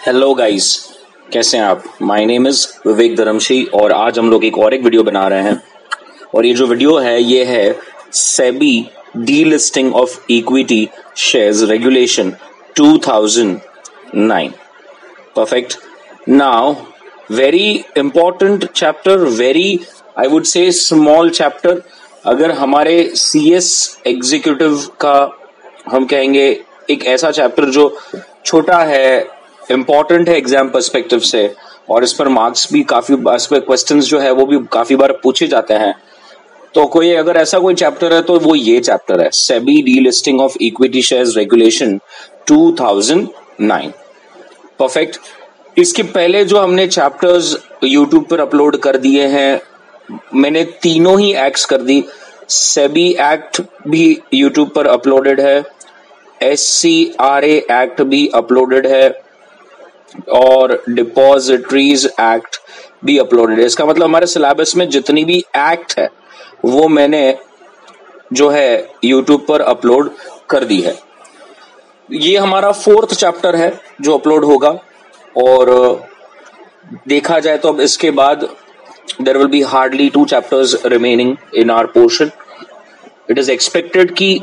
Hello guys, कैसे हैं आप। माय नेम इज विवेक धर्मशी और आज हम लोग एक वीडियो बना रहे हैं। और ये जो वीडियो है ये है SEBI delisting of equity shares regulation 2009। Perfect. Now very important chapter, very I would say small chapter. अगर हमारे सीएस एग्जीक्यूटिव का हम कहेंगे एक ऐसा चैप्टर जो छोटा है, इंपॉर्टेंट है एग्जाम पर्सपेक्टिव से, और इस पर मार्क्स भी काफी, इस पर क्वेश्चंस जो है वो भी काफी बार पूछे जाते हैं। तो कोई अगर ऐसा कोई चैप्टर है तो वो ये चैप्टर है, SEBI delisting of equity shares regulation 2009। Perfect. इसके पहले जो हमने चैप्टर्स यूट्यूब पर अपलोड कर दिए हैं, मैंने तीनों ही एक्ट्स कर दी। सेबी एक्ट भी यूट्यूब पर अपलोडेड है, SCRA एक्ट भी अपलोडेड है और डिपॉजिटरीज एक्ट भी अपलोडेड है। इसका मतलब हमारे सिलेबस में जितनी भी एक्ट है वो मैंने जो है यूट्यूब पर अपलोड कर दी है। ये हमारा 4th चैप्टर है जो अपलोड होगा। और देखा जाए तो अब इसके बाद there will be hardly 2 chapters remaining in our portion. It is expected कि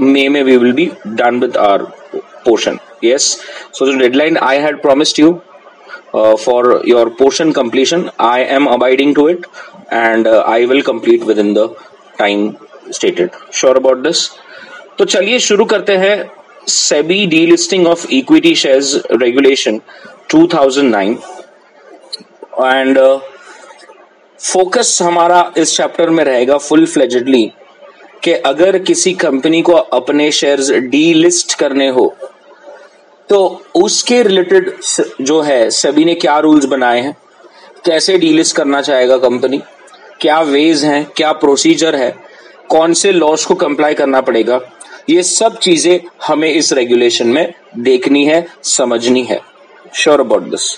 May we will be done with our portion. Yes. So the deadline I had promised you for your portion completion, I am abiding to it, and I will complete within the time stated. Sure about this? तो चलिए शुरू करते हैं SEBI delisting of equity shares regulation 2009 and focus हमारा इस chapter में रहेगा full फ्लेजेडली कि अगर किसी कंपनी को अपने शेयर्स डीलिस्ट करने हो तो उसके रिलेटेड जो है सेबी ने क्या रूल्स बनाए हैं, कैसे डीलिस्ट करना चाहेगा कंपनी, क्या वेज हैं, क्या प्रोसीजर है, कौन से लॉस को कंप्लाई करना पड़ेगा, ये सब चीजें हमें इस रेगुलेशन में देखनी है, समझनी है। Sure about this.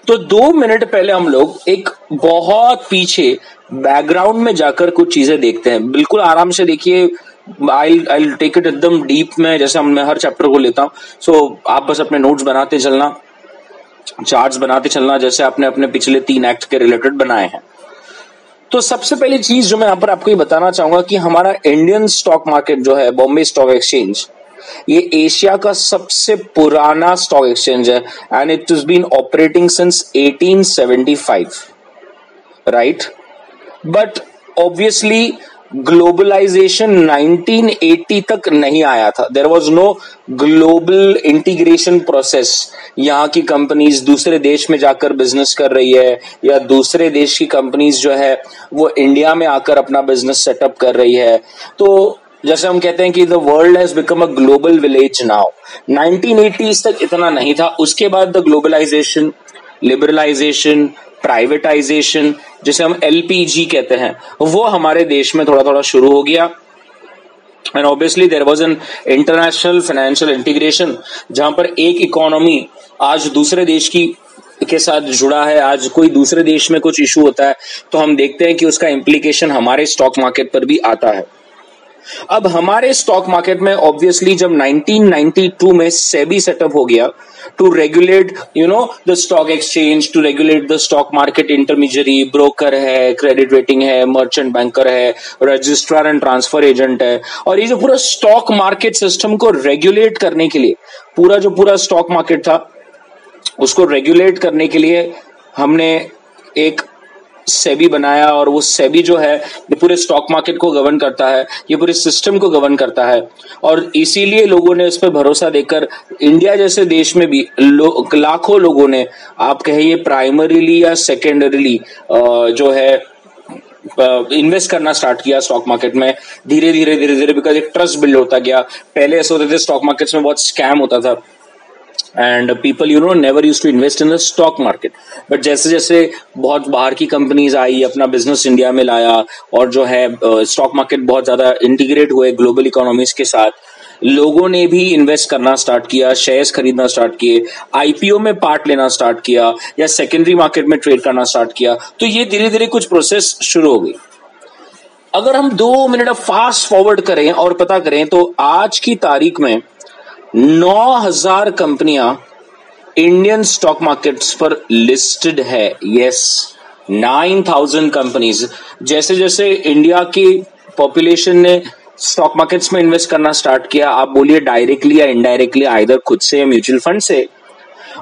तो 2 मिनट पहले हम लोग एक बहुत पीछे बैकग्राउंड में जाकर कुछ चीजें देखते हैं। बिल्कुल आराम से देखिए, आई टेक इट एकदम डीप में, जैसे मैं हर चैप्टर को लेता हूं। सो आप बस अपने नोट्स बनाते चलना, चार्ट्स बनाते चलना, जैसे आपने अपने पिछले 3 एक्ट के रिलेटेड बनाए हैं। तो सबसे पहली चीज जो मैं यहां पर आपको ये बताना चाहूंगा कि हमारा इंडियन स्टॉक मार्केट जो है, बॉम्बे स्टॉक एक्सचेंज, ये एशिया का सबसे पुराना स्टॉक एक्सचेंज है and it is been operating since 1875, right. But obviously globalization 1980 तक नहीं आया था। There was no global integration process. यहाँ की कंपनीज दूसरे देश में जाकर बिजनेस कर रही है या दूसरे देश की कंपनीज जो है वो इंडिया में आकर अपना बिजनेस सेटअप कर रही है। तो जैसे हम कहते हैं कि the world has become a global village now. 1980s तक इतना नहीं था। उसके बाद द ग्लोबलाइजेशन, लिबरलाइजेशन, प्राइवेटाइजेशन, जिसे हम LPG कहते हैं, वो हमारे देश में थोड़ा थोड़ा शुरू हो गया। And obviously there was an international financial integration, जहां पर एक इकोनॉमी आज दूसरे देश की के साथ जुड़ा है। आज कोई दूसरे देश में कुछ इशू होता है तो हम देखते हैं कि उसका इम्प्लीकेशन हमारे स्टॉक मार्केट पर भी आता है। अब हमारे स्टॉक मार्केट में ऑब्वियसली जब 1992 में सेबी सेटअप हो गया to regulate the stock exchange, to regulate the stock market intermediary, broker है, क्रेडिट रेटिंग है, मर्चेंट बैंकर है, रजिस्ट्रार एंड ट्रांसफर एजेंट है। और ये जो पूरा स्टॉक मार्केट सिस्टम को रेगुलेट करने के लिए, पूरा स्टॉक मार्केट था उसको रेगुलेट करने के लिए हमने एक सेबी बनाया। और वो सेबी जो है ये पूरे स्टॉक मार्केट को गवर्न करता है, ये पूरे सिस्टम को गवर्न करता है। और इसीलिए लोगों ने इस पर भरोसा देकर इंडिया जैसे देश में भी लाखों लोगों ने, आप कहिए प्राइमरीली या सेकेंडरीली जो है इन्वेस्ट करना स्टार्ट किया स्टॉक मार्केट में। धीरे धीरे बिकॉज एक ट्रस्ट बिल्ड होता गया। पहले ऐसे होते थे स्टॉक मार्केट्स में बहुत स्कैम होता था and people never used to invest in the stock market. but जैसे जैसे बहुत बाहर की कंपनीज आई, अपना बिजनेस इंडिया में लाया और जो है स्टॉक मार्केट बहुत ज्यादा इंटीग्रेट हुए ग्लोबल इकोनॉमीज के साथ, लोगों ने भी इन्वेस्ट करना स्टार्ट किया, शेयर्स खरीदना स्टार्ट किए, आईपीओ में पार्ट लेना स्टार्ट किया या सेकेंडरी मार्केट में ट्रेड करना स्टार्ट किया। तो ये धीरे धीरे कुछ प्रोसेस शुरू हो गई। अगर हम 2 मिनट फास्ट फॉरवर्ड करें और पता करें तो आज की तारीख में 9000 कंपनियां इंडियन स्टॉक मार्केट्स पर लिस्टेड है। Yes, 9,000 companies. जैसे जैसे इंडिया की पॉपुलेशन ने स्टॉक मार्केट्स में इन्वेस्ट करना स्टार्ट किया, आप बोलिए डायरेक्टली या इनडायरेक्टली, आइदर खुद से या म्यूचुअल फंड से,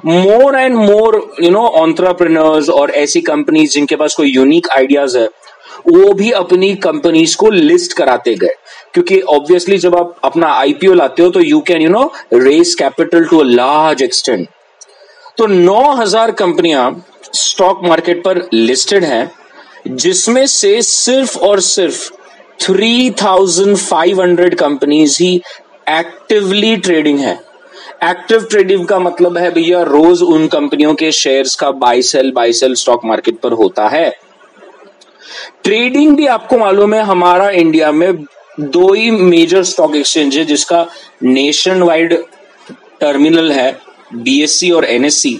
मोर एंड मोर एंटरप्रेन्योर्स और ऐसी कंपनीज जिनके पास कोई यूनिक आइडियाज है, वो भी अपनी कंपनीज को लिस्ट कराते गए। क्योंकि ऑब्वियसली जब आप अपना आईपीओ लाते हो तो you can raise capital to a large extent. तो 9,000 कंपनियां स्टॉक मार्केट पर लिस्टेड हैं, जिसमें से सिर्फ और सिर्फ 3,500 कंपनीज ही एक्टिवली ट्रेडिंग है। एक्टिव ट्रेडिंग का मतलब है भैया रोज उन कंपनियों के शेयर्स का बाय सेल स्टॉक मार्केट पर होता है। ट्रेडिंग भी आपको मालूम है, हमारा इंडिया में 2 ही मेजर स्टॉक एक्सचेंज है जिसका नेशन वाइड टर्मिनल है, बीएससी और एनएससी,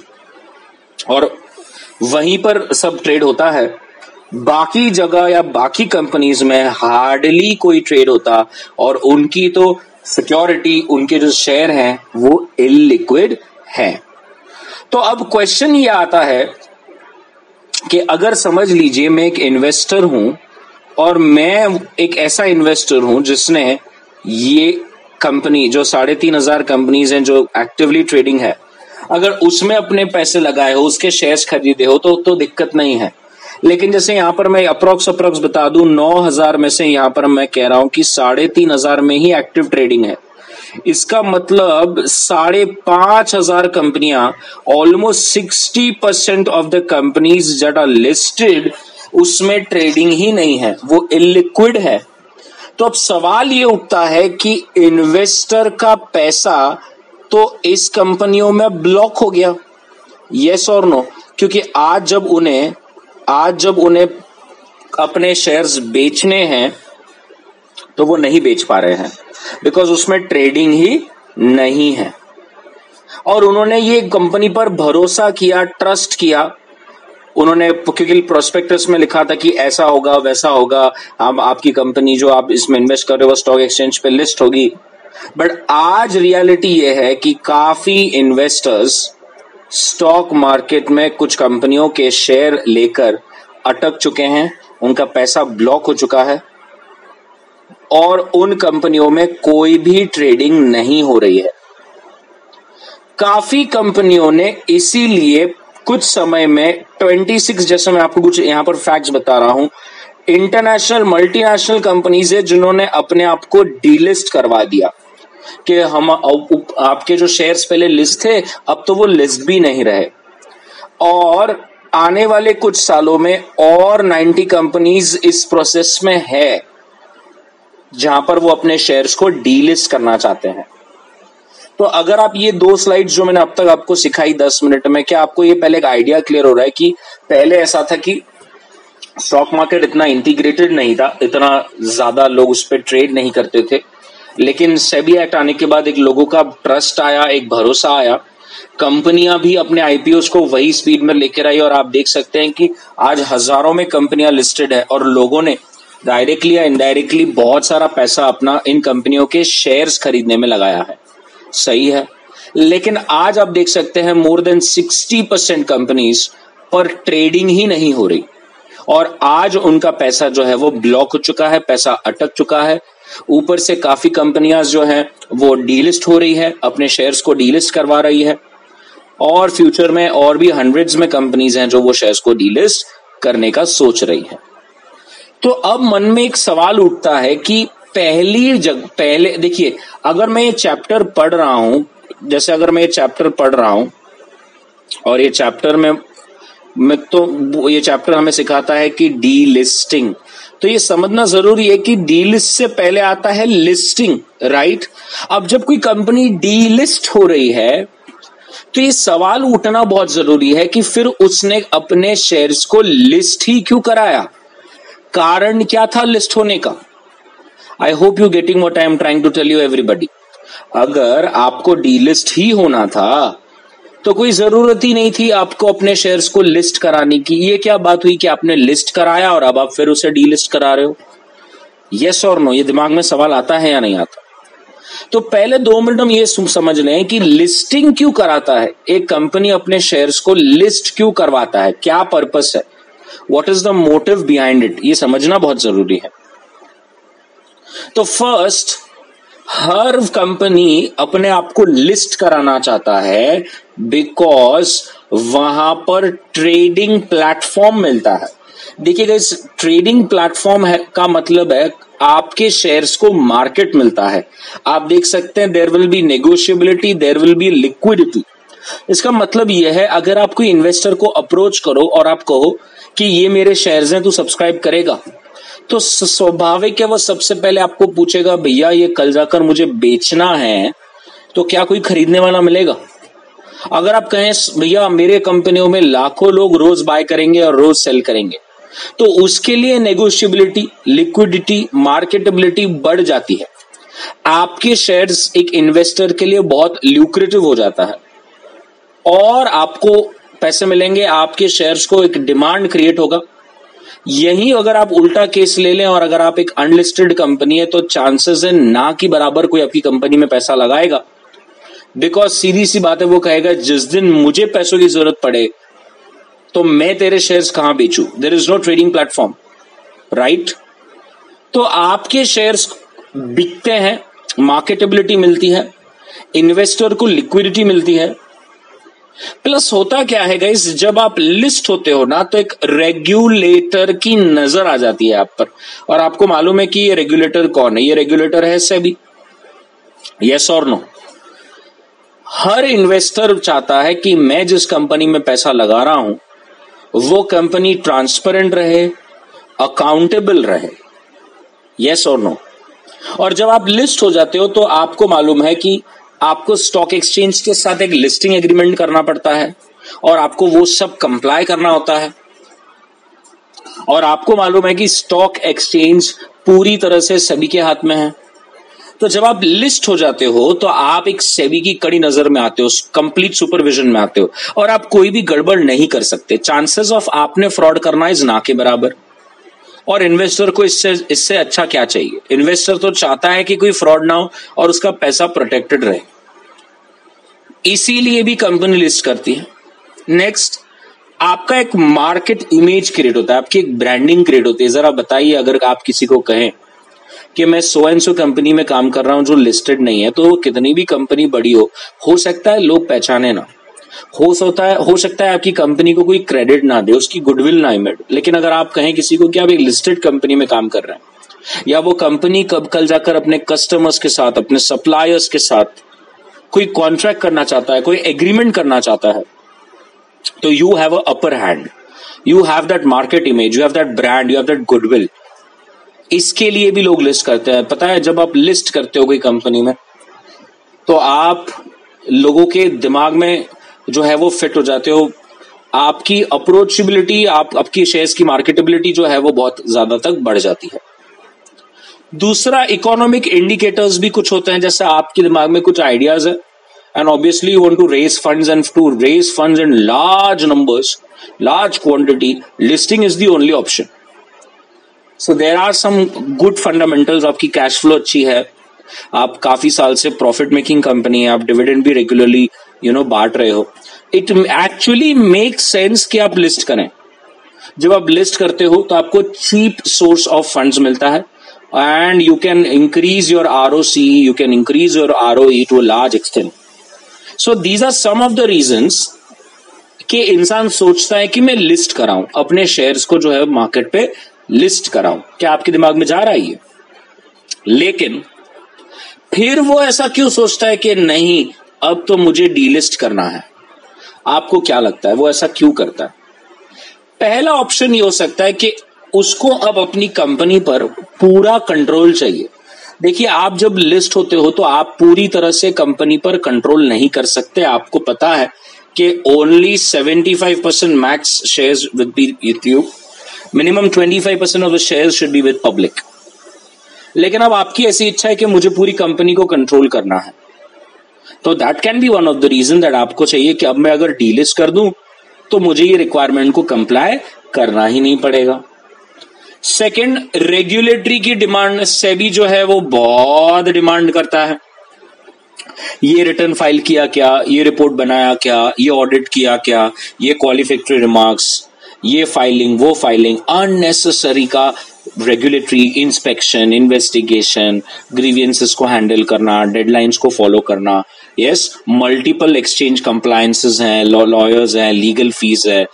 और वहीं पर सब ट्रेड होता है। बाकी जगह या बाकी कंपनीज में हार्डली कोई ट्रेड होता, और उनकी तो सिक्योरिटी, उनके जो शेयर हैं वो इलिक्विड है। तो अब क्वेश्चन ये आता है कि अगर समझ लीजिए मैं एक इन्वेस्टर हूं, और मैं एक ऐसा इन्वेस्टर हूं जिसने ये कंपनी जो 3,500 कंपनीज हैं जो एक्टिवली ट्रेडिंग है, अगर उसमें अपने पैसे लगाए हो, उसके शेयर्स खरीदे हो तो दिक्कत नहीं है। लेकिन जैसे यहां पर मैं अप्रोक्स बता दूं, 9,000 में से यहां पर मैं कह रहा हूं कि 3,500 में ही एक्टिव ट्रेडिंग है। इसका मतलब 5,500 कंपनियां, almost 60% of the companies that are listed, उसमें ट्रेडिंग ही नहीं है, वो इलिक्विड है। तो अब सवाल ये उठता है कि इन्वेस्टर का पैसा तो इस कंपनियों में ब्लॉक हो गया, यस और नो? क्योंकि आज जब उन्हें अपने शेयर्स बेचने हैं तो वो नहीं बेच पा रहे हैं, बिकॉज उसमें ट्रेडिंग ही नहीं है। और उन्होंने ये कंपनी पर भरोसा किया, ट्रस्ट किया, उन्होंने, क्योंकि प्रोस्पेक्टस में लिखा था कि ऐसा होगा वैसा होगा, आपकी कंपनी जो आप इसमें इन्वेस्ट कर रहे हो स्टॉक एक्सचेंज पे लिस्ट होगी। बट आज रियलिटी ये है कि काफी इन्वेस्टर्स स्टॉक मार्केट में कुछ कंपनियों के शेयर लेकर अटक चुके हैं, उनका पैसा ब्लॉक हो चुका है, और उन कंपनियों में कोई भी ट्रेडिंग नहीं हो रही है। काफी कंपनियों ने इसीलिए कुछ समय में 26, जैसे मैं आपको कुछ यहां पर फैक्ट्स बता रहा हूं, इंटरनेशनल मल्टीनेशनल कंपनीज है जिन्होंने अपने आप को डीलिस्ट करवा दिया कि हम आपके जो शेयर्स पहले लिस्ट थे अब तो वो लिस्ट भी नहीं रहे। और आने वाले कुछ सालों में और 90 कंपनीज इस प्रोसेस में है जहां पर वो अपने शेयर्स को डीलिस्ट करना चाहते हैं। तो अगर आप ये 2 स्लाइड्स जो मैंने अब तक आपको सिखाई 10 मिनट में, क्या आपको ये पहले एक आइडिया क्लियर हो रहा है कि पहले ऐसा था कि स्टॉक मार्केट इतना इंटीग्रेटेड नहीं था, इतना ज्यादा लोग उस पर ट्रेड नहीं करते थे, लेकिन सेबी एक्ट आने के बाद एक लोगों का ट्रस्ट आया, एक भरोसा आया, कंपनियां भी अपने आईपीओ को वही स्पीड में लेकर आई, और आप देख सकते हैं कि आज हजारों में कंपनियां लिस्टेड है और लोगों ने डायरेक्टली या इनडायरेक्टली बहुत सारा पैसा अपना इन कंपनियों के शेयर्स खरीदने में लगाया है। सही है, लेकिन आज आप देख सकते हैं मोर देन 60% कंपनीज पर ट्रेडिंग ही नहीं हो रही, और आज उनका पैसा जो है वो ब्लॉक हो चुका है, पैसा अटक चुका है। ऊपर से काफी कंपनियां जो है वो डीलिस्ट हो रही है, अपने शेयर्स को डीलिस्ट करवा रही है, और फ्यूचर में और भी हंड्रेड्स में कंपनीज हैं जो वो शेयर्स को डीलिस्ट करने का सोच रही है। तो अब मन में एक सवाल उठता है कि पहले देखिए, अगर मैं ये चैप्टर पढ़ रहा हूं, जैसे अगर मैं ये चैप्टर पढ़ रहा हूं और ये चैप्टर में तो ये चैप्टर हमें सिखाता है कि डीलिस्टिंग, तो ये समझना जरूरी है कि डीलिस्ट से पहले आता है लिस्टिंग, राइट? अब जब कोई कंपनी डीलिस्ट हो रही है तो ये सवाल उठना बहुत जरूरी है कि फिर उसने अपने शेयर्स को लिस्ट ही क्यों कराया, कारण क्या था लिस्ट होने का? I hope you getting what I am trying to tell you everybody. अगर आपको डीलिस्ट ही होना था तो कोई जरूरत ही नहीं थी आपको अपने शेयर्स को लिस्ट कराने की। ये क्या बात हुई कि आपने लिस्ट कराया और अब आप फिर उसे डीलिस्ट करा रहे हो? यस और नो? ये दिमाग में सवाल आता है या नहीं आता? तो पहले 2 मिनट हम ये समझ लें कि लिस्टिंग क्यों कराता है एक कंपनी, अपने शेयर्स को लिस्ट क्यों करवाता है, क्या पर्पस है, what is the motive behind it, ये समझना बहुत जरूरी है। तो फर्स्ट, हर कंपनी अपने आप को लिस्ट कराना चाहता है बिकॉज वहां पर ट्रेडिंग प्लेटफॉर्म मिलता है। देखिएगा, इस ट्रेडिंग प्लेटफॉर्म का मतलब है आपके शेयर्स को मार्केट मिलता है। आप देख सकते हैं there will be negotiability, there will be liquidity. इसका मतलब यह है अगर आप कोई इन्वेस्टर को अप्रोच करो और आप कहो कि ये मेरे शेयर्स हैं, तू सब्सक्राइब करेगा, तो स्वाभाविक है वो सबसे पहले आपको पूछेगा भैया ये कल जाकर मुझे बेचना है, तो क्या कोई खरीदने वाला मिलेगा। अगर आप कहें भैया मेरे कंपनियों में लाखों लोग रोज बाय करेंगे और रोज सेल करेंगे, तो उसके लिए नेगोशिएबिलिटी, लिक्विडिटी, मार्केटेबिलिटी बढ़ जाती है। आपके शेयर्स एक इन्वेस्टर के लिए बहुत ल्यूक्रेटिव हो जाता है और आपको पैसे मिलेंगे, आपके शेयर्स को एक डिमांड क्रिएट होगा। यही अगर आप उल्टा केस ले लें और अगर आप एक अनलिस्टेड कंपनी है, तो चांसेस है ना कि बराबर कोई आपकी कंपनी में पैसा लगाएगा, बिकॉज सीधी सी बात है वो कहेगा जिस दिन मुझे पैसों की जरूरत पड़े तो मैं तेरे शेयर्स कहां बेचूं, there is no trading platform, right. तो आपके शेयर्स बिकते हैं, मार्केटेबिलिटी मिलती है, इन्वेस्टर को लिक्विडिटी मिलती है। प्लस होता क्या है गाइस, जब आप लिस्ट होते हो ना, तो एक रेगुलेटर की नजर आ जाती है आप पर, और आपको मालूम है कि ये रेगुलेटर कौन है, ये रेगुलेटर है सेबी। यस और नो। हर इन्वेस्टर चाहता है कि मैं जिस कंपनी में पैसा लगा रहा हूं वो कंपनी ट्रांसपेरेंट रहे, अकाउंटेबल रहे। यस और नो। और जब आप लिस्ट हो जाते हो तो आपको मालूम है कि आपको स्टॉक एक्सचेंज के साथ एक लिस्टिंग एग्रीमेंट करना पड़ता है और आपको वो सब कंप्लाई करना होता है। और आपको मालूम है कि स्टॉक एक्सचेंज पूरी तरह से सेबी के हाथ में है। तो जब आप लिस्ट हो जाते हो तो आप एक सेबी की कड़ी नजर में आते हो, कंप्लीट सुपरविजन में आते हो, और आप कोई भी गड़बड़ नहीं कर सकते। चांसेस ऑफ आपने फ्रॉड करना इज ना के बराबर। और इन्वेस्टर को इससे अच्छा क्या चाहिए, इन्वेस्टर तो चाहता है कि कोई फ्रॉड ना हो और उसका पैसा प्रोटेक्टेड रहे, इसीलिए भी कंपनी लिस्ट करती है। नेक्स्ट, आपका एक मार्केट इमेज क्रिएट होता है, आपकी एक ब्रांडिंग क्रिएट होती है। जरा बताइए, अगर आप किसी को कहें कि मैं सो एंड सो कंपनी में काम कर रहा हूं जो लिस्टेड नहीं है, तो वो कितनी भी कंपनी बड़ी हो सकता है लोग पहचाने ना, हो सकता है आपकी कंपनी को कोई क्रेडिट ना दे, उसकी गुडविल ना इमेज। लेकिन अगर आप कहें किसी को कि आप एक लिस्टेड कंपनी में काम कर रहे हैं, या वो कंपनी कब कल जाकर अपने कस्टमर्स के साथ, अपने सप्लायर्स के साथ कोई कॉन्ट्रैक्ट करना चाहता है, कोई एग्रीमेंट करना चाहता है, तो you have a upper hand, you have that market image, you have that brand, you have that goodwill. इसके लिए भी लोग लिस्ट करते हैं। पता है, जब आप लिस्ट करते हो कोई कंपनी में तो आप लोगों के दिमाग में जो है वो फिट हो जाते हो, आपकी अप्रोचेबिलिटी, आपकी शेयर्स की मार्केटेबिलिटी जो है वो बहुत ज्यादा तक बढ़ जाती है। दूसरा, इकोनॉमिक इंडिकेटर्स भी कुछ होते हैं, जैसे आपके दिमाग में कुछ आइडियाज है and obviously you want to raise funds, and to raise funds in large numbers, large quantity, listing is the only option. So there are some good fundamentals, आपकी कैश फ्लो अच्छी है, आप काफी साल से प्रॉफिट मेकिंग कंपनी है, आप dividend भी रेगुलरली बांट रहे हो, इट एक्चुअली मेक्स सेंस कि आप लिस्ट करें। जब आप लिस्ट करते हो तो आपको चीप सोर्स ऑफ फंड्स मिलता है and you can increase your ROC, you can increase your ROE to a large extent. So these are some of the reasons कि इंसान सोचता है कि मैं लिस्ट कराऊं, अपने शेयर्स को जो है मार्केट पे लिस्ट कराऊं। क्या आपके दिमाग में जा रहा है ये? लेकिन फिर वो ऐसा क्यों सोचता है कि नहीं अब तो मुझे डीलिस्ट करना है? आपको क्या लगता है वो ऐसा क्यों करता है? पहला ऑप्शन ये हो सकता है कि उसको अब अपनी कंपनी पर पूरा कंट्रोल चाहिए। देखिए, आप जब लिस्ट होते हो तो आप पूरी तरह से कंपनी पर कंट्रोल नहीं कर सकते। आपको पता है कि only 75% max shares will be with you, minimum 25% of the shares should be with public. लेकिन अब आपकी ऐसी इच्छा है कि मुझे पूरी कंपनी को कंट्रोल करना है, तो that can be one of the reason that आपको चाहिए कि अब मैं अगर डीलिस्ट कर दूं तो मुझे ये रिक्वायरमेंट को कंप्लाई करना ही नहीं पड़ेगा। सेकंड, रेगुलेटरी की डिमांड, सेबी जो है वो बहुत डिमांड करता है ये रिटर्न फाइल किया क्या, ये रिपोर्ट बनाया क्या, ये ऑडिट किया क्या, ये क्वालिफिकेटरी रिमार्क्स, ये फाइलिंग, वो फाइलिंग, अननेसेसरी का रेगुलेटरी इंस्पेक्शन, इन्वेस्टिगेशन, ग्रीवियंसेस को हैंडल करना, डेडलाइंस को फॉलो करना, यस, मल्टीपल एक्सचेंज कंप्लायंसेस हैं, लॉयर्स हैं, लीगल फीस है।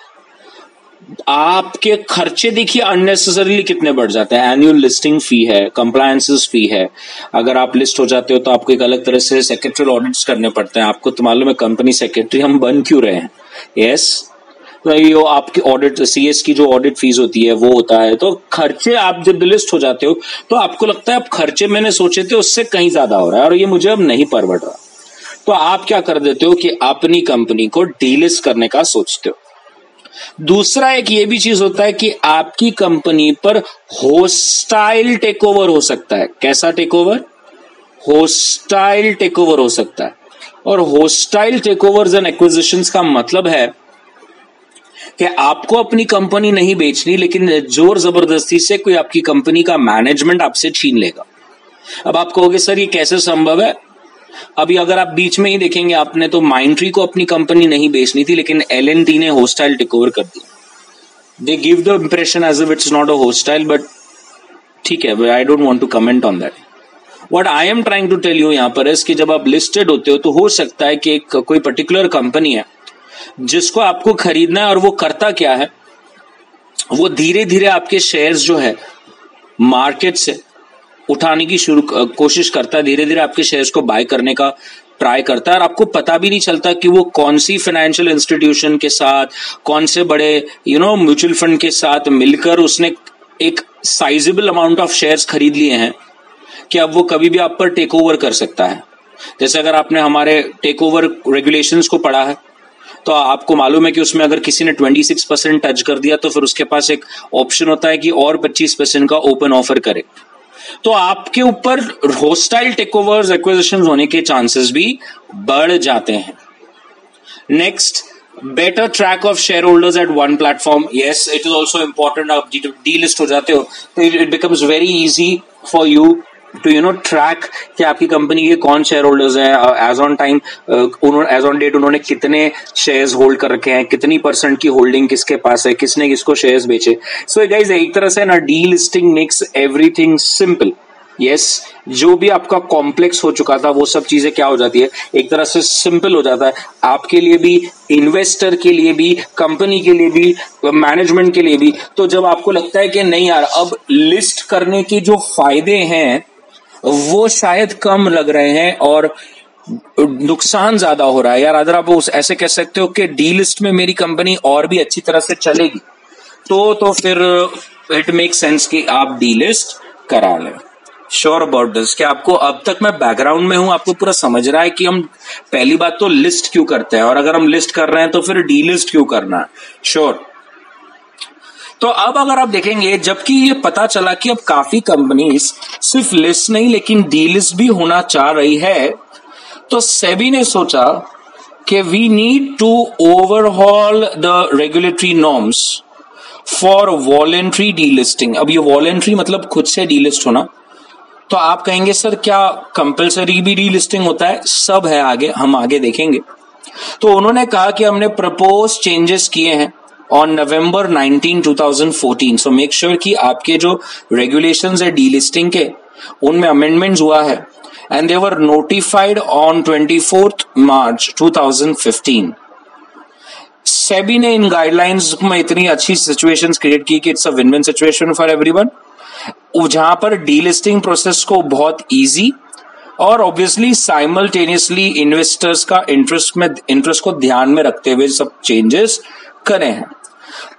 आपके खर्चे देखिए अननेसेसरीली कितने बढ़ जाते हैं। एनुअल लिस्टिंग फी है, कंप्लायंसेस फी है, अगर आप लिस्ट हो जाते हो तो आपको एक अलग तरह से सेक्रेटरियल ऑडिट्स करने पड़ते हैं। आपको तो मालूम है कंपनी सेक्रेटरी हम बन क्यों रहे हैं, यस, तो ये आपकी ऑडिट, सीएस की जो ऑडिट फीस होती है वो होता है। तो खर्चे आप जब लिस्ट हो जाते हो तो आपको लगता है अब खर्चे मैंने सोचे थे उससे कहीं ज्यादा हो रहा है और ये मुझे अब नहीं परवड़ रहा, तो आप क्या कर देते हो कि अपनी कंपनी को डीलिस्ट करने का सोचते हो। दूसरा एक ये भी चीज होता है कि आपकी कंपनी पर होस्टाइल टेकओवर हो सकता है। कैसा टेकओवर? होस्टाइल टेकओवर हो सकता है। और होस्टाइल टेकओवर्स एंड एक्विजिशंस का मतलब है कि आपको अपनी कंपनी नहीं बेचनी, लेकिन जोर जबरदस्ती से कोई आपकी कंपनी का मैनेजमेंट आपसे छीन लेगा। अब आप कहोगे सर ये कैसे संभव है? अभी अगर आप बीच में ही देखेंगे, आपने तो माइंडट्री को अपनी कंपनी नहीं बेचनी थी, लेकिन L&T ने होस्टाइल टेकओवर कर दी। They give the impression as if it's not a hostile, but ठीक है, I don't want to comment on that. What I am trying to tell you यहां पर इज कि जब आप लिस्टेड होते हो तो हो सकता है कि एक कोई पर्टिकुलर कंपनी है जिसको आपको खरीदना है, और वो करता क्या है, वो धीरे धीरे आपके शेयर्स जो है मार्केट से उठाने की कोशिश करता है, धीरे धीरे आपके शेयर्स को बाय करने का ट्राई करता है, और आपको पता भी नहीं चलता कि वो कौन सी फाइनेंशियल इंस्टीट्यूशन के साथ, कौन से बड़े म्यूचुअल फंड के साथ मिलकर उसने एक साइजेबल अमाउंट ऑफ शेयर्स खरीद लिए हैं कि अब वो कभी भी आप पर टेक ओवर कर सकता है। जैसे अगर आपने हमारे टेक ओवर रेगुलेशंस को पढ़ा है तो आपको मालूम है कि उसमें अगर किसी ने 26% टच कर दिया तो फिर उसके पास एक ऑप्शन होता है कि और 25% का ओपन ऑफर करे। तो आपके ऊपर होस्टाइल टेकओवर्स, एक्विजिशंस होने के चांसेस भी बढ़ जाते हैं। Next, better track of share holders at one platform. Yes, it is also important. आप डी लिस्ट हो जाते हो तो it becomes very easy for you to track कि आपकी कंपनी के कौन शेयर होल्डर्स हैं, as on time, as on date उन्होंने कितने शेयर्स होल्ड कर रखे हैं, कितनी % की होल्डिंग किसके पास है, किसने किसको शेयर्स बेचे। सो गाइस, एक तरह से ना D listing makes everything simple. Yes, जो भी आपका कॉम्प्लेक्स हो चुका था वो सब चीजें क्या हो जाती है, एक तरह से सिंपल हो जाता है आपके लिए भी, इन्वेस्टर के लिए भी, कंपनी के लिए भी, मैनेजमेंट के लिए भी। तो जब आपको लगता है कि नहीं यार, अब लिस्ट करने के जो फायदे हैं वो शायद कम लग रहे हैं और नुकसान ज्यादा हो रहा है, यार अगर आप ऐसे कह सकते हो कि डी लिस्ट में मेरी कंपनी और भी अच्छी तरह से चलेगी, तो फिर इट मेक सेंस कि आप डी लिस्ट करा लें। Sure about this? क्या आपको अब तक मैं बैकग्राउंड में हूं, आपको पूरा समझ रहा है कि हम पहली बात तो लिस्ट क्यों करते हैं, और अगर हम लिस्ट कर रहे हैं तो फिर डी लिस्ट क्यों करना है? श्योर। तो अब अगर आप देखेंगे, जबकि ये पता चला कि अब काफी कंपनीज सिर्फ लिस्ट नहीं लेकिन डी लिस्ट भी होना चाह रही है, तो सेबी ने सोचा कि we need to overhaul the regulatory norms for voluntary delisting. अब ये वॉलेंट्री मतलब खुद से डी लिस्ट होना। तो आप कहेंगे सर क्या कंपलसरी भी डी लिस्टिंग होता है? सब है, आगे हम आगे देखेंगे। तो उन्होंने कहा कि हमने प्रपोज चेंजेस किए हैं on November 19, 2014। So make sure कि आपके जो रेगुलेशंस है डी लिस्टिंग के, उनमें अमेंडमेंट्स हुआ है, and they were notified on 24 March 2015। SEBI ने इन गाइडलाइंस में इतनी अच्छी सिचुएशंस क्रिएट की कि it's a win win situation for everyone, जहां पर डी लिस्टिंग प्रोसेस को बहुत इजी और ऑब्वियसली साइमल्टेनियसली इन्वेस्टर्स का इंटरेस्ट को ध्यान में रखते हुए सब चेंजेस करे हैं।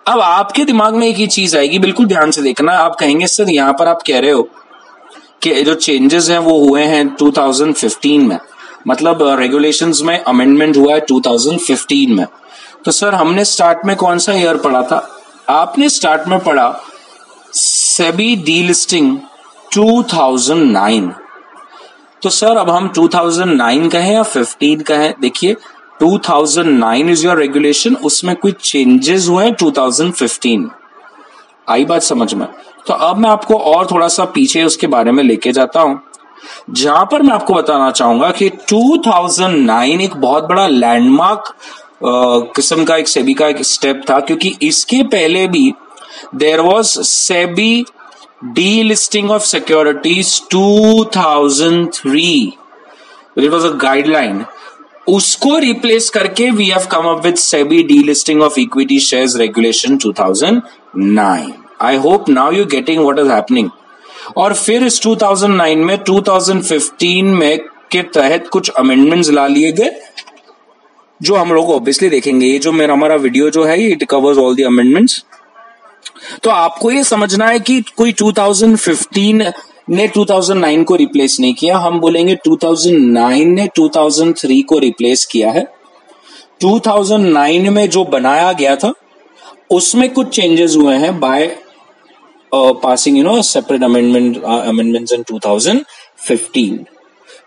अब आपके दिमाग में एक ही चीज आएगी, बिल्कुल ध्यान से देखना। आप कहेंगे सर यहां पर आप कह रहे हो कि जो चेंजेस हैं वो हुए हैं 2015 में, मतलब रेगुलेशंस में अमेंडमेंट हुआ है 2015 में। तो सर हमने स्टार्ट में कौन सा ईयर पढ़ा था? आपने स्टार्ट में पढ़ा सेबी डी लिस्टिंग 2009। तो सर अब हम 2009 कहें या 15 कहें? देखिए 2009 इज योर रेगुलेशन, उसमें कुछ चेंजेस हुए हैं 2015। आई बात समझ में? तो अब मैं आपको और थोड़ा सा पीछे उसके बारे में लेके जाता हूं जहां पर मैं आपको बताना चाहूंगा कि 2009 एक बहुत बड़ा लैंडमार्क किस्म का एक सेबी का एक स्टेप था, क्योंकि इसके पहले भी there was SEBI delisting of securities 2003, it was a guideline. उसको रिप्लेस करके we have come up with SEBI delisting of equity shares regulation 2009। I hope now you getting what is happening. और फिर इस 2009 में 2015 में के तहत कुछ अमेंडमेंट्स ला लिए गए, जो हम लोग ऑब्वियसली देखेंगे। ये जो हमारा वीडियो जो है, it covers all the amendments. तो आपको ये समझना है कि कोई 2015 ने 2009 को रिप्लेस नहीं किया, हम बोलेंगे 2009 ने 2003 को रिप्लेस किया है। 2009 में जो बनाया गया था उसमें कुछ चेंजेस हुए हैं by passing separate amendments in 2015।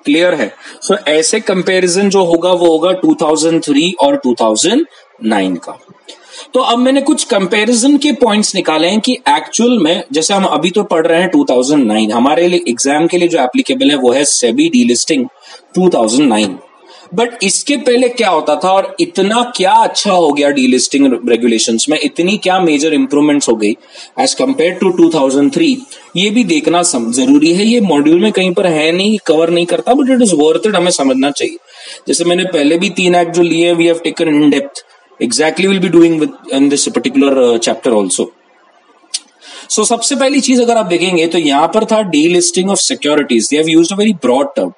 Clear है? सो ऐसे कंपैरिजन जो होगा वो होगा 2003 और 2009 का। तो अब मैंने कुछ कंपैरिजन के पॉइंट्स निकाले हैं कि एक्चुअल में, जैसे हम अभी तो पढ़ रहे हैं 2009, हमारे लिए एग्जाम के लिए जो एप्लीकेबल है वो है सेबी डीलिस्टिंग 2009। बट इसके पहले क्या होता था और इतना क्या अच्छा हो गया डीलिस्टिंग रेगुलेशंस में, इतनी क्या मेजर इंप्रूवमेंट्स हो गई एज कंपेयर टू 2003, ये भी देखना जरूरी है। ये मॉड्यूल में कहीं पर है नहीं, कवर नहीं करता, but it is worth it, हमें समझना चाहिए। जैसे मैंने पहले भी 3 एक्ट जो लिए, we have taken in depth, exactly we'll be doing with in this particular chapter also. So सबसे पहली चीज अगर आप देखेंगे तो यहां पर था delisting of securities. They have used a very broad term,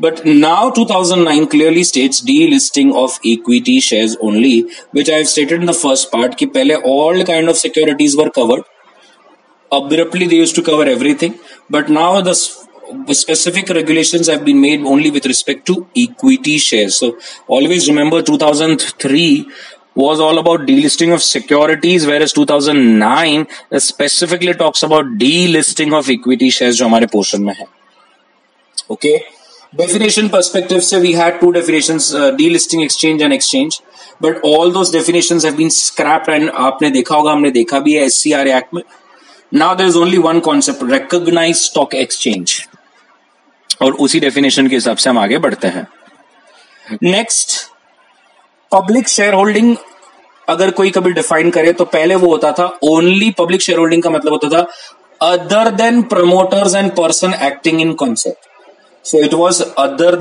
but now 2009 clearly states delisting of equity shares only, which I have stated in the first part कि पहले all kind of securities were covered. Abruptly they used to cover everything, but now the specific regulations have been made only with respect to equity shares. So always remember 2003 was all about delisting of securities, whereas 2009 specifically talks about delisting of equity shares, जो हमारे portion में है। Okay, definition perspective से we had 2 definitions, delisting exchange and exchange, but all those definitions have been scrapped and आपने देखा होगा, हमने देखा भी है SCR Act में। Now there is only one concept, recognized stock exchange, और उसी डेफिनेशन के हिसाब से हम आगे बढ़ते हैं। नेक्स्ट, पब्लिक शेयर होल्डिंग अगर कोई कभी डिफाइन करे तो पहले वो होता था ओनली, पब्लिक शेयर होल्डिंग का मतलब होता था other than promoters and person acting in concept. So it was other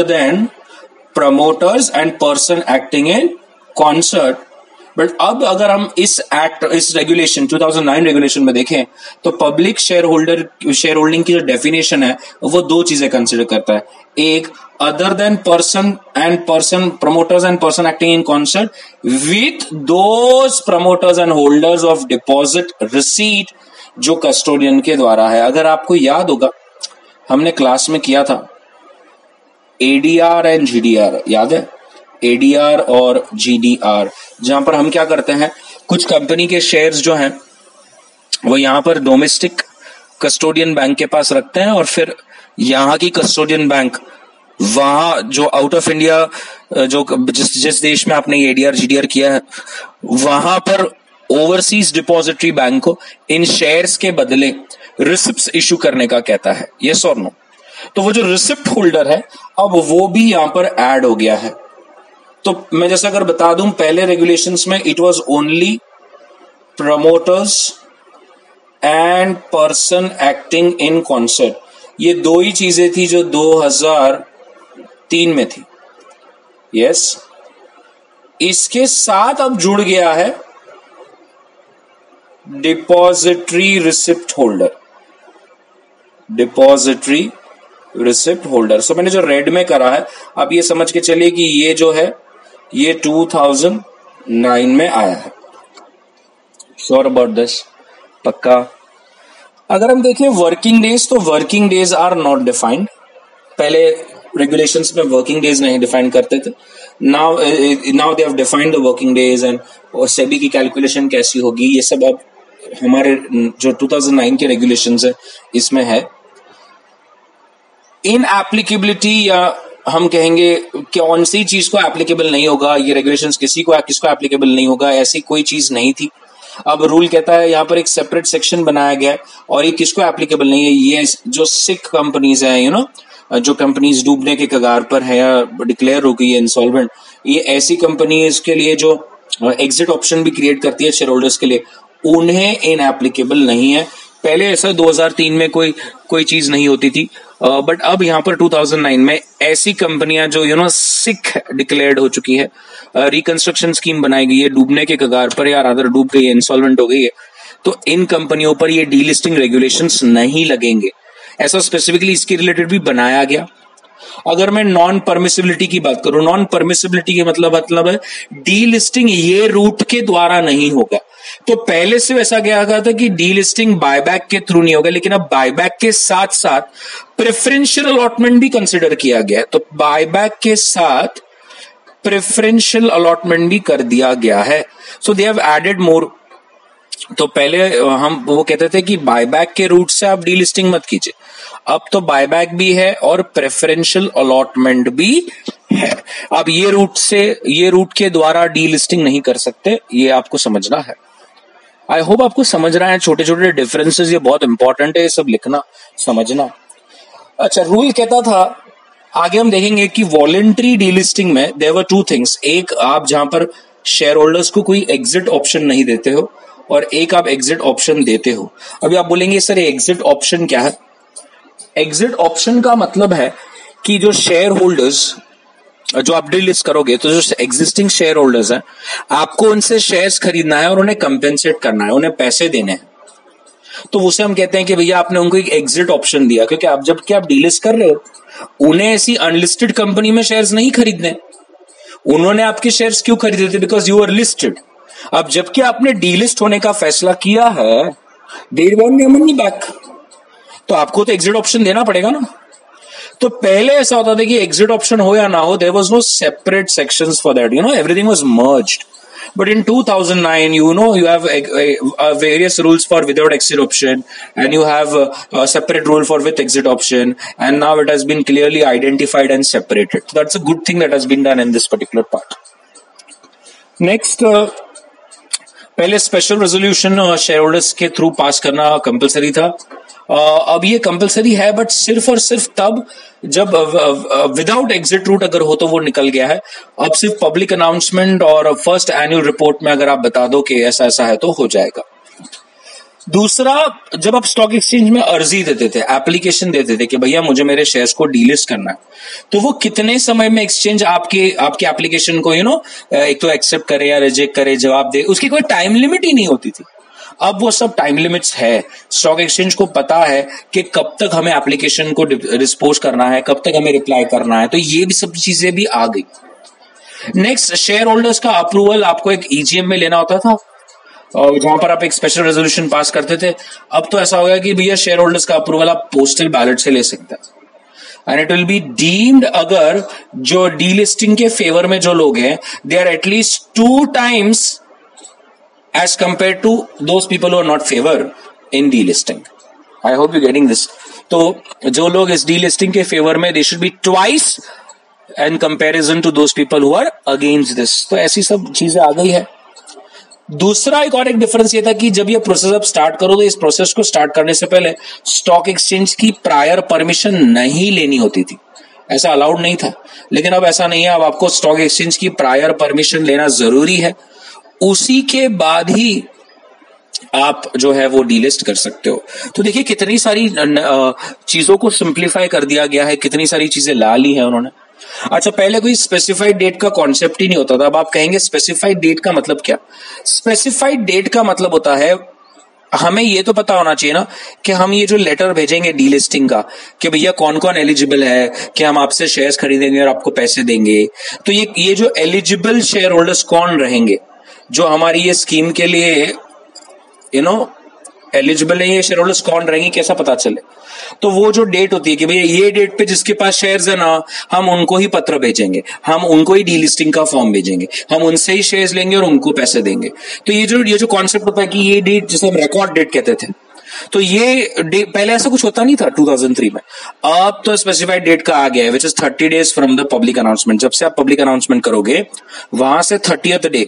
than promoters and person acting in concert. But अब अगर हम इस रेगुलेशन 2009 रेगुलेशन में देखें तो पब्लिक शेयर होल्डिंग की जो डेफिनेशन है वो 2 चीजें कंसिडर करता है। एक, other than person promoters and person acting in concert with those promoters and holders of deposit receipt जो कस्टोडियन के द्वारा है। अगर आपको याद होगा, हमने क्लास में किया था एडीआर एंड जीडीआर, याद है? एडीआर और जीडीआर, जहां पर हम क्या करते हैं, कुछ कंपनी के शेयर्स जो हैं वो यहां पर डोमेस्टिक कस्टोडियन बैंक के पास रखते हैं, और फिर यहां की कस्टोडियन बैंक वहां जो आउट ऑफ इंडिया, जो जिस देश में आपने एडीआर जीडीआर किया है, वहां पर ओवरसीज डिपॉजिटरी बैंक को इन शेयर्स के बदले रिसिप्ट्स इशू करने का कहता है, यस और नो। तो वो जो रिसिप्ट होल्डर है अब वो भी यहां पर ऐड हो गया है। तो मैं जैसा अगर बता दूं, पहले रेगुलेशंस में it was only promoters and person acting in concert, ये 2 ही चीजें थी जो 2003 में थी, यस। इसके साथ अब जुड़ गया है डिपॉजिटरी रिसिप्ट होल्डर, सो मैंने जो रेड में करा है, अब ये समझ के चलिए कि ये जो है ये 2009 में आया है। Sure about this? पक्का? अगर हम देखें वर्किंग डेज, तो working days are not defined. पहले रेगुलेशंस में वर्किंग डेज नहीं डिफाइन करते थे, now they have defined the working days, and SEBI की कैलकुलेशन कैसी होगी, ये सब अब हमारे जो 2009 के रेगुलेशंस है इसमें है। इन एप्लीकेबिलिटी, या हम कहेंगे कौन सी चीज को एप्लीकेबल नहीं होगा, ये रेगुलेशंस किसको एप्लीकेबल नहीं होगा, ऐसी कोई चीज नहीं थी। अब रूल कहता है यहाँ पर एक सेपरेट सेक्शन बनाया गया है और ये किसको एप्लीकेबल नहीं है, ये जो सिक कंपनीज है जो कंपनीज डूबने के कगार पर है या डिक्लेयर हो गई है इंसॉल्वेंट, ये ऐसी कंपनीज के लिए जो एग्जिट ऑप्शन भी क्रिएट करती है शेयर होल्डर्स के लिए, उन्हें इन एप्लीकेबल नहीं है। पहले ऐसा 2003 में कोई चीज नहीं होती थी, बट अब यहाँ पर 2009 में ऐसी कंपनियां जो सिक डिक्लेयर्ड हो चुकी है, रिकंस्ट्रक्शन स्कीम बनाई गई है, डूबने के कगार पर या रादर डूब गई है, इंसॉल्वेंट हो गई है, तो इन कंपनियों पर ये डीलिस्टिंग रेगुलेशंस नहीं लगेंगे। ऐसा स्पेसिफिकली इसके रिलेटेड भी बनाया गया। अगर मैं नॉन परमिसिबिलिटी की बात करूं, नॉन परमिसिबिलिटी के मतलब है डीलिस्टिंग ये रूट के द्वारा नहीं होगा। तो पहले से वैसा क्या था कि डीलिस्टिंग बायबैक के थ्रू नहीं होगा, लेकिन अब बायबैक के साथ साथ प्रेफरेंशियल अलॉटमेंट भी कंसिडर किया गया है। तो बायबैक के साथ प्रेफरेंशियल अलॉटमेंट भी कर दिया गया है। सो दे हैव एडेड मोर। तो पहले हम वो कहते थे कि बायबैक के रूट से आप डीलिस्टिंग मत कीजिए, अब तो बायबैक भी है और प्रेफरेंशियल अलॉटमेंट भी है। अब ये रूट के द्वारा डीलिस्टिंग नहीं कर सकते, ये आपको समझना है। आई होप आपको समझ रहा है छोटे छोटे डिफरेंसेस, ये बहुत इंपॉर्टेंट है ये सब लिखना समझना। अच्छा, रूल कहता था, आगे हम देखेंगे कि वॉलेंट्री डीलिस्टिंग में देयर वर टू थिंग्स। एक, आप जहां पर शेयर होल्डर्स को कोई एग्जिट ऑप्शन नहीं देते हो, और एक आप एग्जिट ऑप्शन देते हो। अभी आप बोलेंगे सर एग्जिट ऑप्शन क्या है? एग्जिट ऑप्शन का मतलब है कि जो शेयर होल्डर्स जो आप डीलिस्ट करोगे, तो जो एग्जिस्टिंग शेयर होल्डर्स हैं, आपको उनसे शेयर्स खरीदना है और उन्हें कंपेंसेट करना है, उन्हें पैसे देने हैं। तो उसे हम कहते हैं कि भैया आपने उनको एक एग्जिट ऑप्शन दिया, क्योंकि आप जबकि आप डीलिस्ट कर रहे हो, उन्हें ऐसी अनलिस्टेड कंपनी में शेयर्स नहीं खरीदने। उन्होंने आपके शेयर्स क्यों खरीदे थे? Because you are listed. अब जबकि आपने डीलिस्ट होने का फैसला किया है, they want their money back, तो आपको तो एग्जिट ऑप्शन देना पड़ेगा ना। तो पहले ऐसा होता था कि एग्जिट ऑप्शन हो या ना हो, there was no separate sections for that, everything was merged. But in 2009, you have various rules for without exit option, and you have a separate rule for with exit option, and now it has been clearly identified and separated. So that's a good thing that has been done in this particular part. Next, पहले special resolution share holders के through pass करना compulsory था। अब ये compulsory है, but सिर्फ और सिर्फ तब जब विदाउट एग्जिट रूट अगर हो तो वो निकल गया है। अब सिर्फ पब्लिक अनाउंसमेंट और फर्स्ट एनुअल रिपोर्ट में अगर आप बता दो कि ऐसा ऐसा है तो हो जाएगा। दूसरा, जब आप स्टॉक एक्सचेंज में अर्जी देते थे, एप्लीकेशन देते थे कि भैया मुझे मेरे शेयर्स को डीलिस्ट करना है, तो वो कितने समय में एक्सचेंज आपके एप्लीकेशन को एक तो एक्सेप्ट करे या रिजेक्ट करे, जवाब दे, उसकी कोई टाइम लिमिट ही नहीं होती थी। अब वो सब टाइम लिमिट्स है। स्टॉक एक्सचेंज को पता है कि कब तक हमें एप्लीकेशन को रिस्पोज करना है, कब तक हमें रिप्लाई करना है, तो ये भी सब चीजें भी आ गई। नेक्स्ट, शेयर होल्डर्स का अप्रूवल आपको एक ईजीएम में लेना होता था, जहां पर आप एक स्पेशल रेजोल्यूशन पास करते थे। अब तो ऐसा हो गया कि भैया शेयर होल्डर्स का अप्रूवल आप पोस्टल बैलेट से ले सकते हैं, and it will be deemed अगर जो डीलिस्टिंग के फेवर में जो लोग हैं, they are at least 2 times as compared to those people who are not favor in delisting. I hope you're getting this. तो जो लोग इस delisting के फेवर में, they should be twice in comparison to those people who are against this. तो ऐसी सब चीजें आ गई है। दूसरा एक और एक डिफरेंस ये था कि जब ये प्रोसेस आप स्टार्ट करो, तो इस प्रोसेस को स्टार्ट करने से पहले स्टॉक एक्सचेंज की प्रायर परमिशन नहीं लेनी होती थी, ऐसा अलाउड नहीं था। लेकिन अब ऐसा नहीं है, अब आपको स्टॉक एक्सचेंज की प्रायर परमिशन लेना जरूरी है, उसी के बाद ही आप जो है वो डीलिस्ट कर सकते हो। तो देखिए कितनी सारी चीजों को सिंप्लीफाई कर दिया गया है, कितनी सारी चीजें ला ली है उन्होंने। अच्छा, पहले कोई स्पेसिफाइड डेट का कॉन्सेप्ट ही नहीं होता था। अब आप कहेंगे स्पेसिफाइड डेट का मतलब क्या? स्पेसिफाइड डेट का मतलब होता है, हमें ये तो पता होना चाहिए ना कि हम ये जो लेटर भेजेंगे डीलिस्टिंग का कि भैया कौन कौन एलिजिबल है कि हम आपसे शेयर्स खरीदेंगे और आपको पैसे देंगे, तो ये जो एलिजिबल शेयर होल्डर्स कौन रहेंगे जो हमारी ये स्कीम के लिए एलिजिबल है, ये शेयर होल्डर्स कौन रहेंगे, कैसा पता चले? तो वो जो डेट होती है कि भैया ये डेट पे जिसके पास शेयर्स है ना, हम उनको ही पत्र भेजेंगे, हम उनको ही डीलिस्टिंग का फॉर्म भेजेंगे, हम उनसे ही शेयर्स लेंगे और उनको पैसे देंगे। तो ये जो कॉन्सेप्ट होता है कि ये डेट जिसे हम रिकॉर्ड डेट कहते थे, तो ये पहले ऐसा कुछ होता नहीं था 2003 में। अब तो स्पेसिफाइड डेट का आ गया है, which is 30 days from the public announcement. जब से आप पब्लिक अनाउंसमेंट करोगे, वहां से 30th डे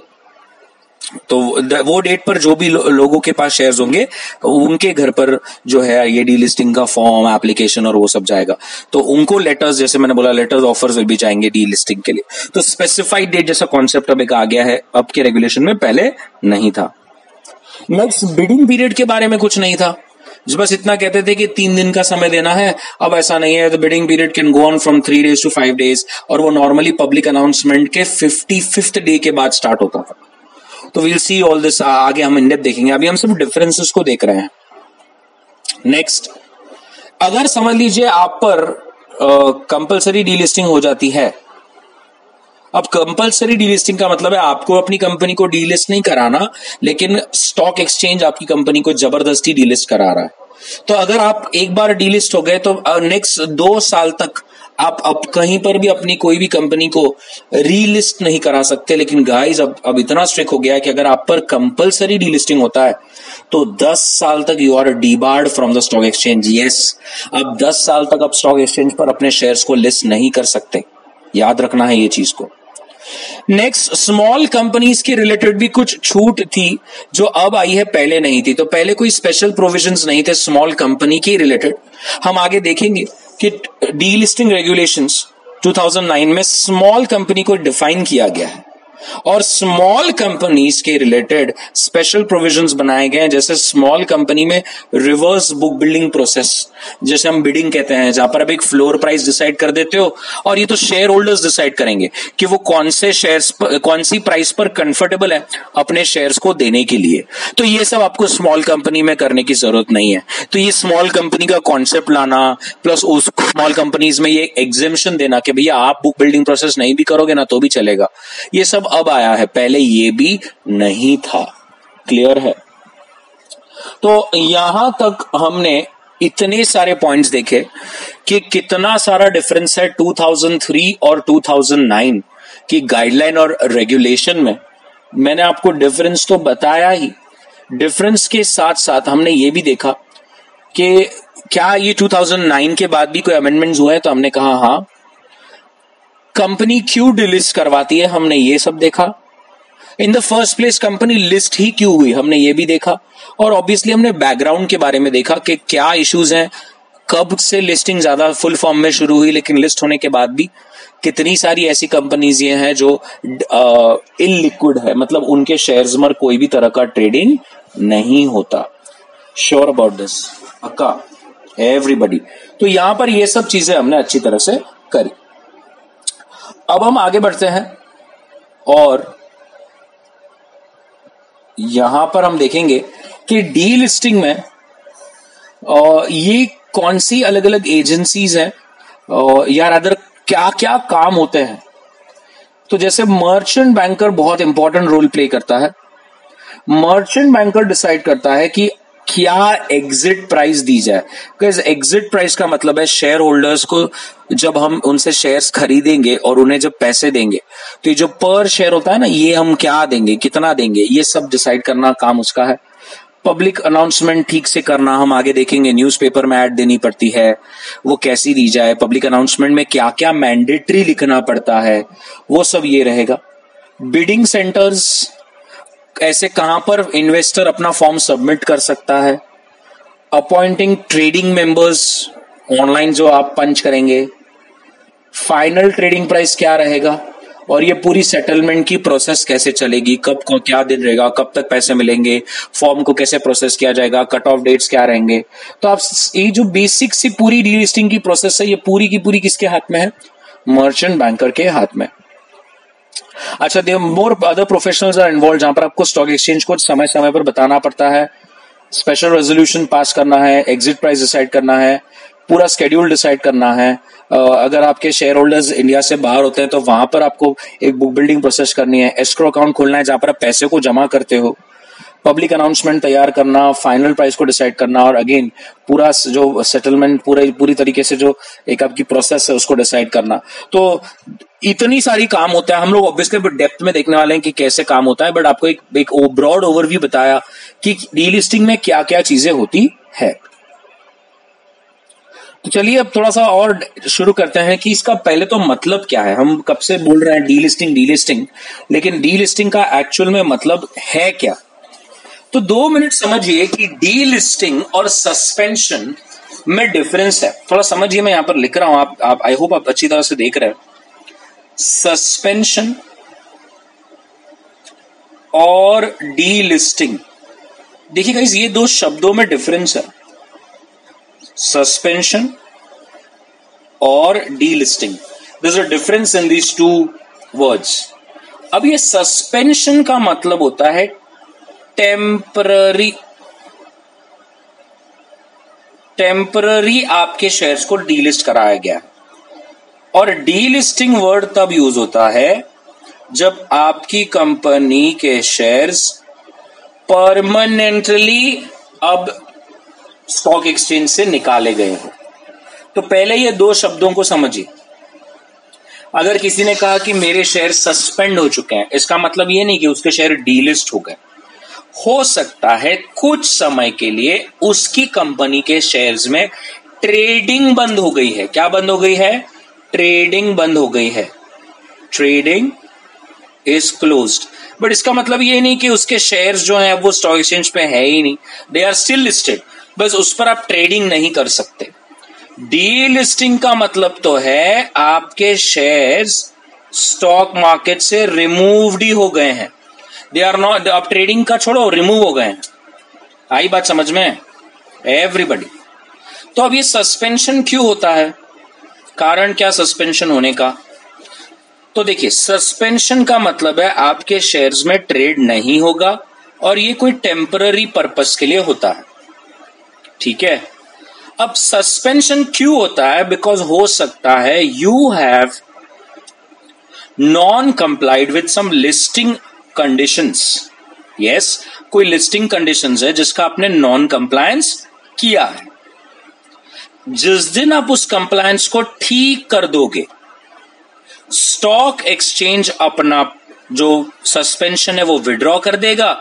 तो वो डेट पर जो भी लोगों के पास शेयर्स होंगे उनके घर पर जो है ये डीलिस्टिंग का फॉर्म, एप्लीकेशन और वो सब जाएगा। तो उनको लेटर्स, जैसे मैंने बोला, लेटर्स ऑफर्स विल भी जाएंगे डीलिस्टिंग के लिए। तो स्पेसिफाइड डेट जैसा कॉन्सेप्ट अब एक आ गया है, अब के रेगुलेशन में पहले नहीं था। नेक्स्ट, बिडिंग पीरियड के बारे में कुछ नहीं था, बस इतना कहते थे कि 3 दिन का समय देना है। अब ऐसा नहीं है। The bidding period can go on from 3 days to 5 days, और वो नॉर्मली पब्लिक अनाउंसमेंट के 55th डे के बाद स्टार्ट होता था। तो वील सी ऑल दिस, आगे हम इन डेप्थ देखेंगे, अभी हम सब डिफरेंसेस को देख रहे हैं। नेक्स्ट, अगर समझ लीजिए आप पर कंपलसरी डीलिस्टिंग हो जाती है। अब कंपलसरी डीलिस्टिंग का मतलब है आपको अपनी कंपनी को डीलिस्ट नहीं कराना, लेकिन स्टॉक एक्सचेंज आपकी कंपनी को जबरदस्ती डीलिस्ट करा रहा है। तो अगर आप एक बार डीलिस्ट हो गए तो नेक्स्ट 2 साल तक आप अब कहीं पर भी अपनी कोई भी कंपनी को रीलिस्ट नहीं करा सकते। लेकिन गाइस अब इतना स्ट्रिक्ट हो गया है कि अगर आप पर कंपलसरी डीलिस्टिंग होता है तो 10 साल तक you are debarred from the stock exchange. Yes, अब 10 साल तक आप स्टॉक एक्सचेंज पर अपने शेयर्स को लिस्ट नहीं कर सकते। याद रखना है ये चीज को। नेक्स्ट, स्मॉल कंपनीज के रिलेटेड भी कुछ छूट थी जो अब आई है, पहले नहीं थी। तो पहले कोई स्पेशल प्रोविजंस नहीं थे स्मॉल कंपनी के रिलेटेड। हम आगे देखेंगे कि डीलिस्टिंग रेगुलेशंस 2009 में स्मॉल कंपनी को डिफाइन किया गया है और स्मॉल कंपनीज के रिलेटेड स्पेशल प्रोविजंस बनाए गए हैं। जैसे स्मॉल कंपनी में रिवर्स बुक बिल्डिंग प्रोसेस, जैसे हम बिडिंग कहते हैं, जहां पर अब एक फ्लोर प्राइस डिसाइड कर देते हो और ये तो शेयर होल्डर्स डिसाइड करेंगे कि वो कौन से शेयर्स कौन सी प्राइस पर कंफर्टेबल है अपने शेयर्स को देने के लिए। तो ये सब आपको स्मॉल कंपनी में करने की जरूरत नहीं है। तो ये स्मॉल कंपनी का कॉन्सेप्ट लाना प्लस उस स्मॉल कंपनीज में ये एग्जेम्पशन देना कि भैया आप बुक बिल्डिंग प्रोसेस नहीं भी करोगे ना तो भी चलेगा, ये सब अब आया है, पहले ये भी नहीं था। क्लियर है? तो यहां तक हमने इतने सारे पॉइंट्स देखे कि कितना सारा डिफरेंस है 2003 और 2009 की गाइडलाइन और रेगुलेशन में। मैंने आपको डिफरेंस तो बताया ही, डिफरेंस के साथ साथ हमने ये भी देखा कि क्या ये 2009 के बाद भी कोई अमेंडमेंट्स हुए हैं, तो हमने कहा हाँ। कंपनी क्यों डिलिस्ट करवाती है, हमने ये सब देखा। In the first place company list ही क्यों हुई, हमने ये भी देखा। और ऑब्वियसली हमने बैकग्राउंड के बारे में देखा कि क्या इश्यूज हैं, कब से लिस्टिंग ज्यादा फुल फॉर्म में शुरू हुई, लेकिन लिस्ट होने के बाद भी कितनी सारी ऐसी कंपनीज ये हैं जो इलिक्विड है, मतलब उनके शेयर्स में कोई भी तरह का ट्रेडिंग नहीं होता। श्योर अबाउट दिस अक्का एवरीबॉडी? तो यहां पर ये सब चीजें हमने अच्छी तरह से करी। अब हम आगे बढ़ते हैं और यहां पर हम देखेंगे कि डीलिस्टिंग में ये कौन सी अलग अलग एजेंसीज हैं या अदर क्या क्या काम होते हैं। तो जैसे मर्चेंट बैंकर बहुत इंपॉर्टेंट रोल प्ले करता है। मर्चेंट बैंकर डिसाइड करता है कि क्या एग्जिट प्राइस दी जाए, बिकॉज एग्जिट प्राइस का मतलब है शेयर होल्डर्स को जब हम उनसे शेयर्स खरीदेंगे और उन्हें जब पैसे देंगे तो ये जो पर शेयर होता है ना, ये हम क्या देंगे, कितना देंगे, ये सब डिसाइड करना काम उसका है। पब्लिक अनाउंसमेंट ठीक से करना, हम आगे देखेंगे। न्यूज़पेपर में ऐड देनी पड़ती है, वो कैसी दी जाए, पब्लिक अनाउंसमेंट में क्या क्या मैंडेटरी लिखना पड़ता है, वो सब ये रहेगा। बिडिंग सेंटर्स, ऐसे कहां पर इन्वेस्टर अपना फॉर्म सबमिट कर सकता है। अपॉइंटिंग ट्रेडिंग मेंबर्स, ऑनलाइन जो आप पंच करेंगे। फाइनल ट्रेडिंग प्राइस क्या रहेगा और ये पूरी सेटलमेंट की प्रोसेस कैसे चलेगी, कब को क्या दिन रहेगा, कब तक पैसे मिलेंगे, फॉर्म को कैसे प्रोसेस किया जाएगा, कट ऑफ डेट्स क्या रहेंगे। तो आप ये जो बेसिक सी पूरी डीलिस्टिंग की प्रोसेस है, ये पूरी की पूरी किसके हाथ में है? मर्चेंट बैंकर के हाथ में। अच्छा, there more other professionals are involve, जहां पर आपको स्टॉक एक्सचेंज को समय समय पर बताना पड़ता है, स्पेशल रेजोल्यूशन पास करना है, एग्जिट प्राइस डिसाइड करना है, पूरा स्केड्यूल डिसाइड करना है। अगर आपके शेयर होल्डर्स इंडिया से बाहर होते हैं तो वहां पर आपको एक बुक बिल्डिंग प्रोसेस करनी है, एस्क्रो अकाउंट खोलना है जहां पर आप पैसे को जमा करते हो, पब्लिक अनाउंसमेंट तैयार करना, फाइनल प्राइस को डिसाइड करना और अगेन पूरा जो सेटलमेंट पूरी तरीके से जो एक आपकी प्रोसेस है उसको डिसाइड करना। तो इतनी सारी काम होता है। हम लोग ऑब्वियसली डेप्थ में देखने वाले हैं कि कैसे काम होता है, बट आपको एक ब्रॉड ओवरव्यू बताया कि डीलिस्टिंग में क्या क्या चीजें होती है। तो चलिए अब थोड़ा सा और शुरू करते हैं कि इसका पहले तो मतलब क्या है। हम कब से बोल रहे हैं डीलिस्टिंग, लेकिन डीलिस्टिंग का एक्चुअल में मतलब है क्या। तो 2 मिनट समझिए कि डीलिस्टिंग और सस्पेंशन में डिफरेंस है। थोड़ा समझिए, मैं यहां पर लिख रहा हूं, आप आई होप आप अच्छी तरह से देख रहे हैं। सस्पेंशन और डीलिस्टिंग, देखिए गाइस, ये 2 शब्दों में डिफरेंस है, सस्पेंशन और delisting. There is a difference in these 2 words. अब ये सस्पेंशन का मतलब होता है टेम्पररी आपके शेयर्स को डीलिस्ट कराया गया, और डीलिस्टिंग वर्ड तब यूज होता है जब आपकी कंपनी के शेयर्स परमानेंटली अब स्टॉक एक्सचेंज से निकाले गए हो। तो पहले ये 2 शब्दों को समझिए। अगर किसी ने कहा कि मेरे शेयर सस्पेंड हो चुके हैं, इसका मतलब ये नहीं कि उसके शेयर डीलिस्ट हो गए। हो सकता है कुछ समय के लिए उसकी कंपनी के शेयर्स में ट्रेडिंग बंद हो गई है। क्या बंद हो गई है? ट्रेडिंग बंद हो गई है। Trading is closed. बट इसका मतलब ये नहीं कि उसके शेयर्स जो हैं वो स्टॉक एक्सचेंज पे है ही नहीं, दे आर स्टिल लिस्टेड, बस उस पर आप ट्रेडिंग नहीं कर सकते। डीलिस्टिंग का मतलब तो है आपके शेयर्स स्टॉक मार्केट से रिमूव्ड ही हो गए हैं, दे आर नॉट, आप ट्रेडिंग का छोड़ो, रिमूव हो गए हैं। आई बात समझ में एवरीबडी? तो अब ये सस्पेंशन क्यों होता है, कारण क्या सस्पेंशन होने का? तो देखिए, सस्पेंशन का मतलब है आपके शेयर्स में ट्रेड नहीं होगा, और ये कोई टेम्पररी पर्पस के लिए होता है, ठीक है। अब सस्पेंशन क्यों होता है? बिकॉज हो सकता है you have non complied with some listing conditions. यस, कोई लिस्टिंग कंडीशंस है जिसका आपने नॉन कंप्लायंस किया है। जिस दिन आप उस कंप्लायंस को ठीक कर दोगे, स्टॉक एक्सचेंज अपना जो सस्पेंशन है वो विड्रॉ कर देगा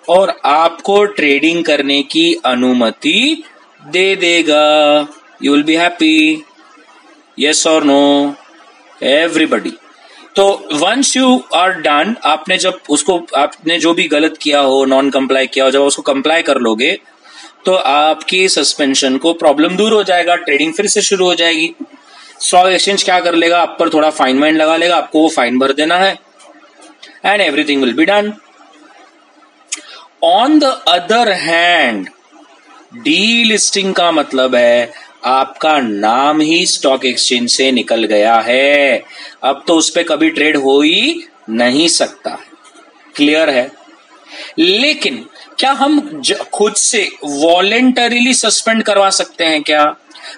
और आपको ट्रेडिंग करने की अनुमति दे देगा। You will be happy, yes और नो एवरीबडी। तो वंस यू आर डन, आपने जब उसको, आपने जो भी गलत किया हो, नॉन कंप्लाई किया हो, जब उसको कंप्लाई कर लोगे तो आपकी सस्पेंशन को प्रॉब्लम दूर हो जाएगा, ट्रेडिंग फिर से शुरू हो जाएगी। स्टॉक एक्सचेंज क्या कर लेगा, आप पर थोड़ा फाइन वाइन लगा लेगा, आपको वो फाइन भर देना है, and everything will be done. On the other hand, delisting का मतलब है आपका नाम ही स्टॉक एक्सचेंज से निकल गया है, अब तो उस पर कभी ट्रेड हो ही नहीं सकता। क्लियर है? लेकिन क्या हम खुद से वॉलेंटरीली सस्पेंड करवा सकते हैं क्या?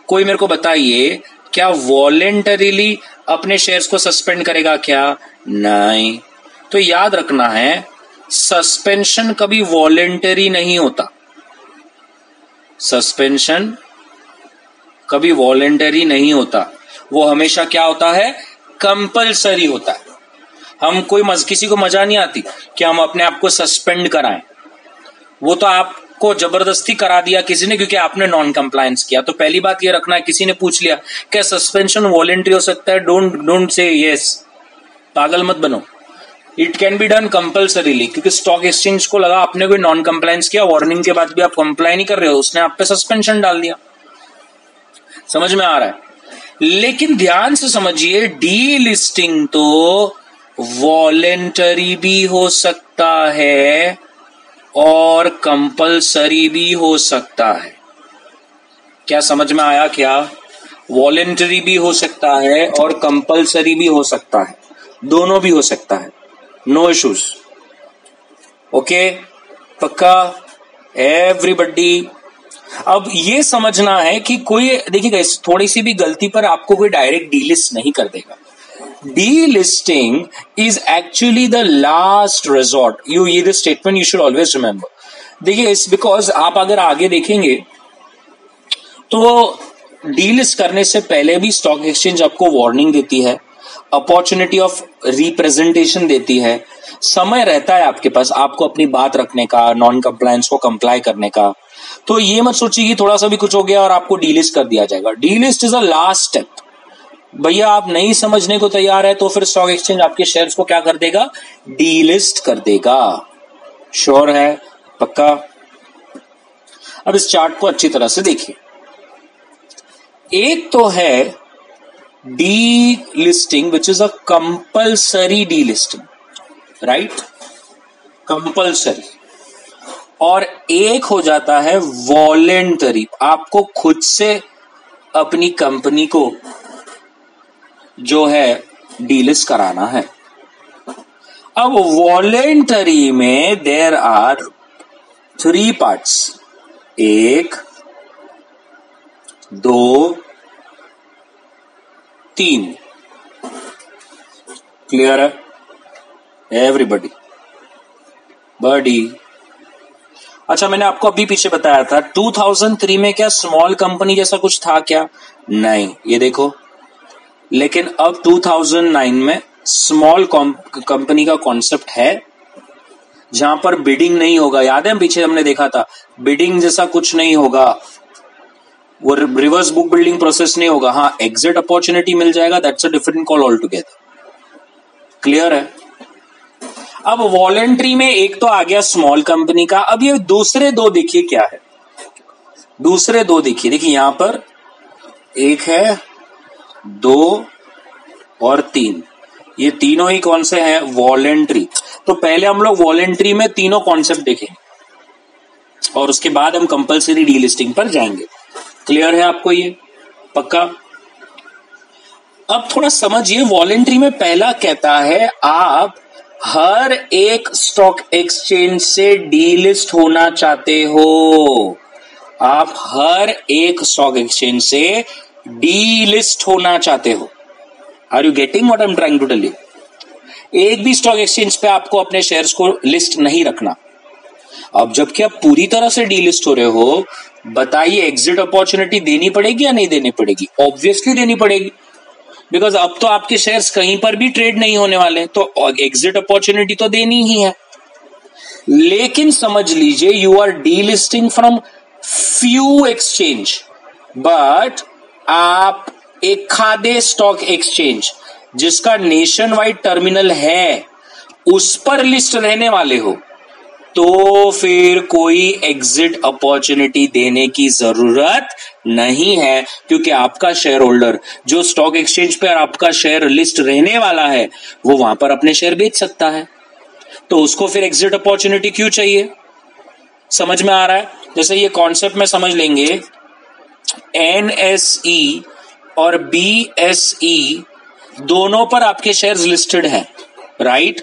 कोई मेरे को बताइए, क्या वॉलेंटरीली अपने शेयर्स को सस्पेंड करेगा क्या? नहीं। तो याद रखना है, सस्पेंशन कभी वॉलेंटरी नहीं होता, सस्पेंशन कभी वॉलेंटरी नहीं होता, वो हमेशा क्या होता है, कंपल्सरी होता है। हम कोई किसी को मजा नहीं आती कि हम अपने आप को सस्पेंड कराएं, वो तो आपको जबरदस्ती करा दिया किसी ने क्योंकि आपने नॉन कंप्लायंस किया। तो पहली बात ये रखना है, किसी ने पूछ लिया क्या सस्पेंशन वॉलेंटरी हो सकता है, डोंट से यस, पागल मत बनो। It can be done compulsorily, क्योंकि स्टॉक एक्सचेंज को लगा आपने कोई नॉन कंप्लायंस किया, वार्निंग के बाद भी आप कंप्लाई नहीं कर रहे हो, उसने आप पे सस्पेंशन डाल दिया। समझ में आ रहा है? लेकिन ध्यान से समझिए, डीलिस्टिंग तो वॉलेंटरी भी हो सकता है और कंपल्सरी भी हो सकता है। क्या समझ में आया? क्या वॉलेंटरी भी हो सकता है और कंपल्सरी भी हो सकता है, दोनों भी हो सकता है, नो इश्यूज। ओके, पक्का एवरीबडी? अब ये समझना है कि कोई, देखिएगा, थोड़ी सी भी गलती पर आपको कोई डायरेक्ट डीलिस्ट नहीं कर देगा। Delisting is actually the last resort. ये statement you should always remember. देखिए, इट्स बिकॉज आप अगर आगे देखेंगे तो डीलिस्ट करने से पहले भी स्टॉक एक्सचेंज आपको वार्निंग देती है, अपॉर्चुनिटी ऑफ रिप्रेजेंटेशन देती है, समय रहता है आपके पास आपको अपनी बात रखने का, नॉन कंप्लायंस को कंप्लाई करने का। तो ये मत सोचिए कि थोड़ा सा भी कुछ हो गया और आपको डीलिस्ट कर दिया जाएगा। Delist is a last step. भैया आप नहीं समझने को तैयार है तो फिर स्टॉक एक्सचेंज आपके शेयर्स को क्या कर देगा, डीलिस्ट कर देगा। श्योर है, पक्का। अब इस चार्ट को अच्छी तरह से देखिए। एक तो है D listing which is a compulsory D listing, right, compulsory. और एक हो जाता है वॉलेंटरी, आपको खुद से अपनी कंपनी को जो है डीलिस्ट कराना है। अब वॉलेंटरी में देयर आर 3 पार्ट्स, 1, 2, 3। क्लियर है एवरीबॉडी? बडी। अच्छा, मैंने आपको अभी पीछे बताया था 2003 में क्या स्मॉल कंपनी जैसा कुछ था क्या? नहीं, ये देखो। लेकिन अब 2009 में स्मॉल कंपनी का कॉन्सेप्ट है, जहां पर बिडिंग नहीं होगा। याद है पीछे हमने देखा था, बिडिंग जैसा कुछ नहीं होगा, वो रिवर्स बुक बिल्डिंग प्रोसेस नहीं होगा। हाँ, एग्जिट अपॉर्चुनिटी मिल जाएगा, that's a different call all together. Clear है? अब वॉलेंट्री में एक तो आ गया स्मॉल कंपनी का। अब ये दूसरे दो देखिए क्या है, दूसरे दो देखिए यहां पर 1 है, 2 और 3। ये तीनों ही कौन से हैं? वॉलेंट्री। तो पहले हम लोग वॉलेंट्री में तीनों कॉन्सेप्ट देखेंगे और उसके बाद हम कंपलसरी डीलिस्टिंग पर जाएंगे। क्लियर है आपको ये? पक्का। अब थोड़ा समझिए, वॉलेंट्री में पहला कहता है आप हर एक स्टॉक एक्सचेंज से डीलिस्ट होना चाहते हो। आप हर एक स्टॉक एक्सचेंज से डीलिस्ट होना चाहते हो। Are you getting what I am trying to tell you? एक भी स्टॉक एक्सचेंज पे आपको अपने शेयर्स को लिस्ट नहीं रखना। अब जबकि आप पूरी तरह से डीलिस्ट हो रहे हो, बताइए एग्जिट अपॉर्चुनिटी देनी पड़ेगी या नहीं देनी पड़ेगी? ऑब्वियसली देनी पड़ेगी, बिकॉज अब तो आपके शेयर्स कहीं पर भी ट्रेड नहीं होने वाले, तो एग्जिट अपॉर्चुनिटी तो देनी ही है। लेकिन समझ लीजिए, you are delisting from few exchange, but आप एक खादे स्टॉक एक्सचेंज जिसका नेशन वाइड टर्मिनल है उस पर लिस्ट रहने वाले हो, तो फिर कोई एग्जिट अपॉर्चुनिटी देने की जरूरत नहीं है, क्योंकि आपका शेयर होल्डर जो स्टॉक एक्सचेंज पर आपका शेयर लिस्ट रहने वाला है वो वहां पर अपने शेयर बेच सकता है। तो उसको फिर एग्जिट अपॉर्चुनिटी क्यों चाहिए? समझ में आ रहा है? जैसे ये कॉन्सेप्ट में समझ लेंगे, NSE और BSE दोनों पर आपके शेयर्स लिस्टेड हैं, राइट?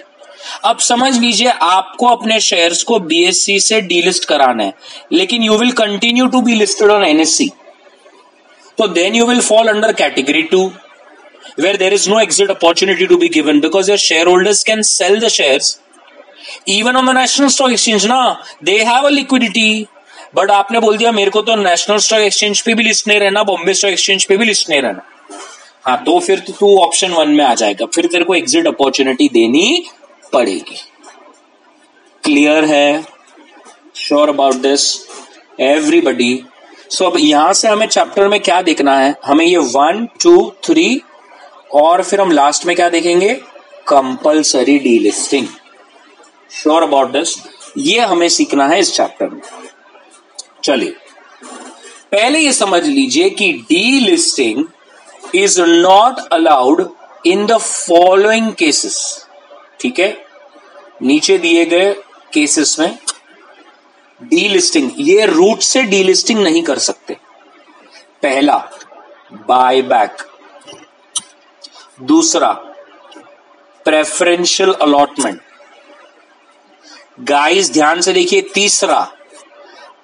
अब समझ लीजिए आपको अपने शेयर्स को BSE से डीलिस्ट कराना है, लेकिन you will continue to be listed on NSE, तो then you will fall under category 2 where there is no exit opportunity to be given because your shareholders can sell the shares even on the national stock exchange ना, they have a liquidity। But आपने बोल दिया मेरे को तो national stock exchange पे भी list नहीं रहना, बॉम्बे स्टॉक एक्सचेंज पे भी लिस्ट नहीं रहना। हाँ, तो फिर तो तू ऑप्शन 1 में आ जाएगा, फिर तेरे को एग्जिट अपॉर्चुनिटी देनी पड़ेगी। क्लियर है? Sure about this everybody? So अब यहां से हमें चैप्टर में क्या देखना है, हमें ये 1, 2, 3 और फिर हम लास्ट में क्या देखेंगे, compulsory delisting. Sure about this? ये हमें सीखना है इस चैप्टर में। चलिए, पहले ये समझ लीजिए कि delisting is not allowed in the following cases. ठीक है, नीचे दिए गए केसेस में डीलिस्टिंग, ये रूट से डीलिस्टिंग नहीं कर सकते। पहला, बायबैक। दूसरा, प्रेफरेंशियल अलॉटमेंट। गाइस ध्यान से देखिए, तीसरा,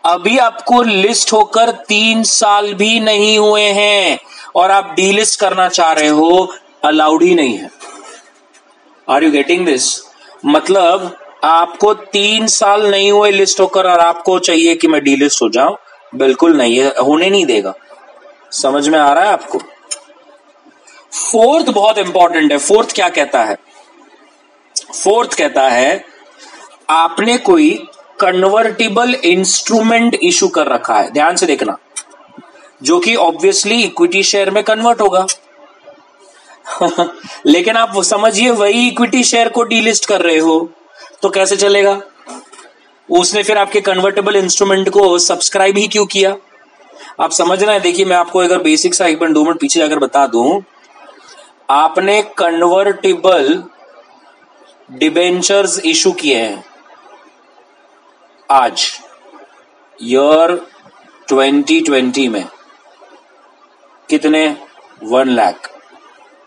अभी आपको लिस्ट होकर 3 साल भी नहीं हुए हैं और आप डीलिस्ट करना चाह रहे हो, अलाउड ही नहीं है। Are you getting this? मतलब आपको 3 साल नहीं हुए लिस्ट होकर और आपको चाहिए कि मैं डीलिस्ट हो जाऊं, बिल्कुल नहीं है, होने नहीं देगा। समझ में आ रहा है आपको? फोर्थ बहुत इंपॉर्टेंट है। फोर्थ क्या कहता है? फोर्थ कहता है आपने कोई कन्वर्टिबल इंस्ट्रूमेंट इशू कर रखा है, ध्यान से देखना, जो कि ऑब्वियसली इक्विटी शेयर में कन्वर्ट होगा। लेकिन आप वो समझिए वही इक्विटी शेयर को डीलिस्ट कर रहे हो, तो कैसे चलेगा? उसने फिर आपके कन्वर्टेबल इंस्ट्रूमेंट को सब्सक्राइब ही क्यों किया? आप समझना है। देखिए मैं आपको अगर बेसिक सा 1-2 मिनट पीछे जाकर बता दूं, आपने कन्वर्टेबल डिबेंचर्स इशू किए हैं आज ईयर 2020 में, कितने? 1 लाख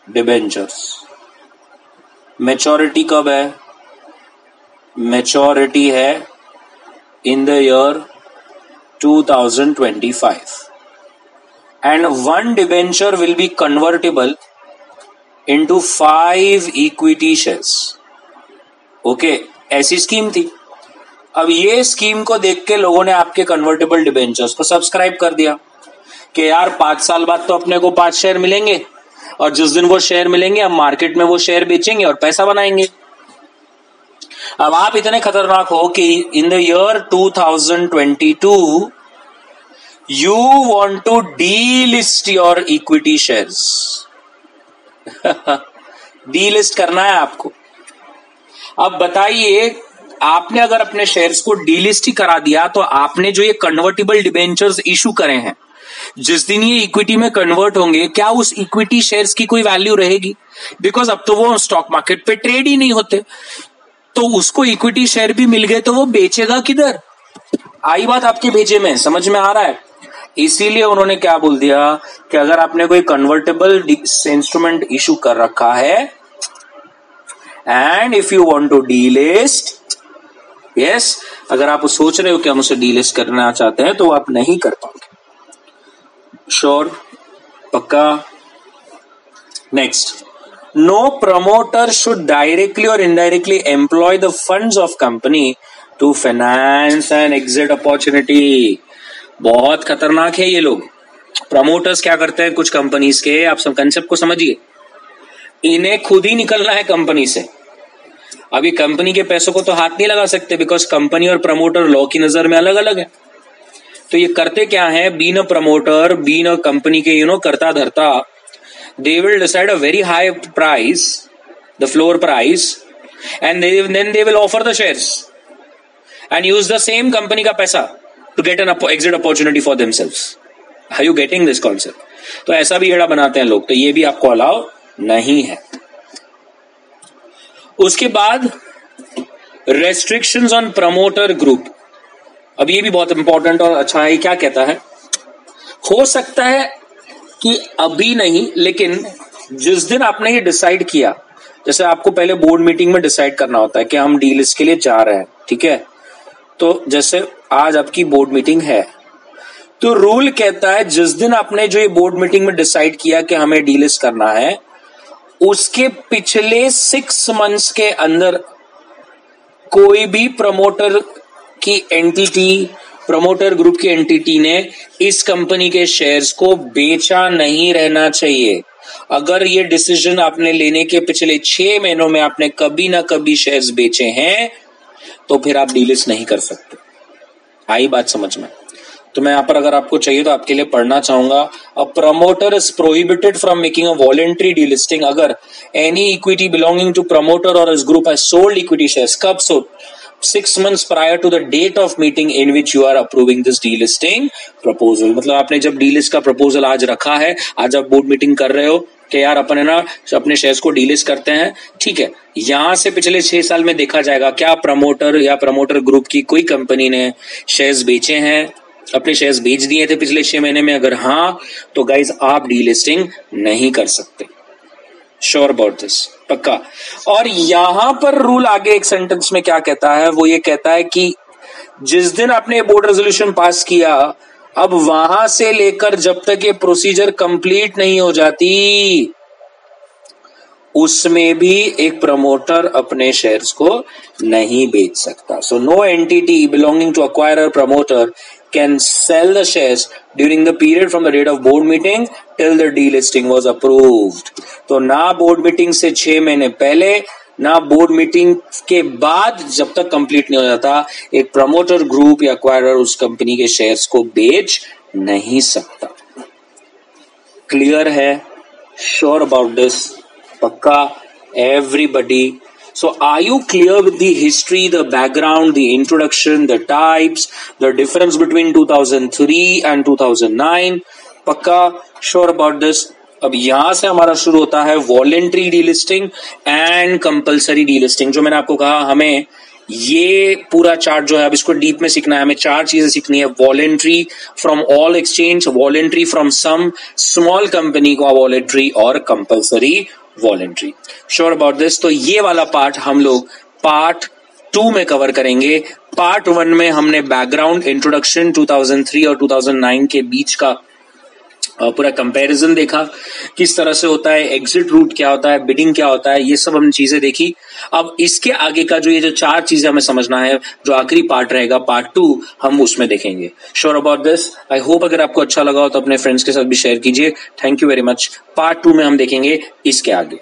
डिबेंचर्स। मैच्योरिटी कब है? मैच्योरिटी है in the year 2025 and 1 debenture will be convertible into 5 equity shares. Okay, ऐसी स्कीम थी। अब ये स्कीम को देख के लोगों ने आपके कन्वर्टेबल डिबेंचर्स को सब्सक्राइब कर दिया कि यार 5 साल बाद तो अपने को 5 शेयर मिलेंगे, और जिस दिन वो शेयर मिलेंगे हम मार्केट में वो शेयर बेचेंगे और पैसा बनाएंगे। अब आप इतने खतरनाक हो कि in the year 2022 you want to delist your equity shares. delist करना है आपको। अब बताइए, आपने अगर अपने शेयर्स को डीलिस्ट ही करा दिया तो आपने जो ये कन्वर्टिबल डिबेंचर्स इशू करे हैं, जिस दिन ये इक्विटी में कन्वर्ट होंगे, क्या उस इक्विटी शेयर्स की कोई वैल्यू रहेगी? बिकॉज अब तो वो स्टॉक मार्केट पे ट्रेड ही नहीं होते, तो उसको इक्विटी शेयर भी मिल गए तो वो बेचेगा किधर? आई बात आपके भेजे में, समझ में आ रहा है? इसीलिए उन्होंने क्या बोल दिया कि अगर आपने कोई कन्वर्टेबल इंस्ट्रूमेंट इशू कर रखा है and if you want to delist, yes, अगर आप सोच रहे हो कि हम उसे डीलिस्ट करना चाहते हैं तो आप नहीं कर पाओगे। श्योर? पक्का? Next, no promoter should directly और indirectly employ the funds of company to finance and exit opportunity. बहुत खतरनाक है ये लोग। प्रमोटर्स क्या करते हैं कुछ कंपनीज के, आप सब कंसेप्ट को समझिए, इन्हें खुद ही निकलना है कंपनी से। अभी कंपनी के पैसों को तो हाथ नहीं लगा सकते, बिकॉज कंपनी और प्रमोटर लॉ की नजर में अलग अलग है। तो ये करते क्या है, being a promoter, being a company के करता धरता, they will decide a very high price, the floor price, and then they will offer the shares and use the same company का पैसा to get an exit opportunity for themselves. Are you getting this concept? तो ऐसा भी एड़ा बनाते हैं लोग, तो ये भी आपको अलाउ नहीं है। उसके बाद रेस्ट्रिक्शंस ऑन प्रमोटर ग्रुप। अब ये भी बहुत इंपॉर्टेंट और अच्छा है। क्या कहता है, हो सकता है कि अभी नहीं, लेकिन जिस दिन आपने ये डिसाइड किया, जैसे आपको पहले बोर्ड मीटिंग में डिसाइड करना होता है कि हम डीलिस्ट के लिए जा रहे हैं, ठीक है, तो जैसे आज आपकी बोर्ड मीटिंग है, तो रूल कहता है जिस दिन आपने जो ये बोर्ड मीटिंग में डिसाइड किया कि हमें डीलिस्ट करना है, उसके पिछले 6 मंथ्स के अंदर कोई भी प्रमोटर की एंटिटी, प्रमोटर ग्रुप की एंटिटी ने इस कंपनी के शेयर्स को बेचा नहीं रहना चाहिए। अगर ये डिसीजन आपने लेने के पिछले 6 महीनों में आपने कभी ना कभी शेयर्स बेचे हैं, तो फिर आप डीलिस्ट नहीं कर सकते। आई बात समझ में? तो मैं यहां पर अगर आपको चाहिए तो आपके लिए पढ़ना चाहूंगा, a promoter is prohibited from making a voluntary delisting अगर any equity belonging to promoter और his group has sold equity shares. कब sold? 6 months prior to the date of meeting in which you are approving this delisting proposal। मतलब आपने जब delist का proposal आज रखा है, आज आप बोर्ड मीटिंग कर रहे हो कि यार अपन है ना अपने शेयर्स को डीलिस्ट करते हैं, ठीक है, यहां से पिछले 6 साल में देखा जाएगा क्या प्रमोटर या प्रमोटर ग्रुप की कोई कंपनी ने शेयर्स बेचे हैं, अपने शेयर्स बेच दिए थे पिछले 6 महीने में। अगर हाँ, तो गाइज आप डीलिस्टिंग नहीं कर सकते। Sure about this? पक्का? और यहां पर रूल आगे एक सेंटेंस में क्या कहता है, वो ये कहता है कि जिस दिन आपने बोर्ड रेजोल्यूशन पास किया, अब वहां से लेकर जब तक ये प्रोसीजर कंप्लीट नहीं हो जाती, उसमें भी एक प्रमोटर अपने शेयर्स को नहीं बेच सकता। So no entity belonging to acquirer promoter can sell the shares during the period from the date of board meeting till the delisting was approved। तो ना बोर्ड मीटिंग से 6 महीने पहले, ना बोर्ड मीटिंग के बाद जब तक कंप्लीट नहीं हो जाता एक प्रमोटर ग्रुप या एक्वायरर उस कंपनी के शेयर्स को बेच नहीं सकता। क्लियर है? Sure about this? पक्का? Everybody? So are you clear with the history, the background, the introduction, the types, the difference between 2003 and 2009? पक्का? Sure about this? अब यहां से हमारा शुरू होता है voluntary delisting and compulsory delisting. जो मैंने आपको कहा हमें ये पूरा चार्ट जो है अब इसको डीप में सीखना है, हमें 4 चीजें सीखनी है। Voluntary from all exchange, voluntary from some small company को वॉलेंट्री, और compulsory voluntary. Sure about this? तो ये वाला पार्ट हम लोग पार्ट 2 में कवर करेंगे। पार्ट 1 में हमने बैकग्राउंड, इंट्रोडक्शन, 2003 और 2009 के बीच का पूरा कंपैरिजन देखा, किस तरह से होता है, एग्जिट रूट क्या होता है, बिडिंग क्या होता है, ये सब हमने चीजें देखी। अब इसके आगे का जो ये जो 4 चीजें हमें समझना है, जो आखिरी पार्ट रहेगा पार्ट 2, हम उसमें देखेंगे। Sure about this? I hope अगर आपको अच्छा लगा हो तो अपने फ्रेंड्स के साथ भी शेयर कीजिए। Thank you very much. Part 2 में हम देखेंगे इसके आगे।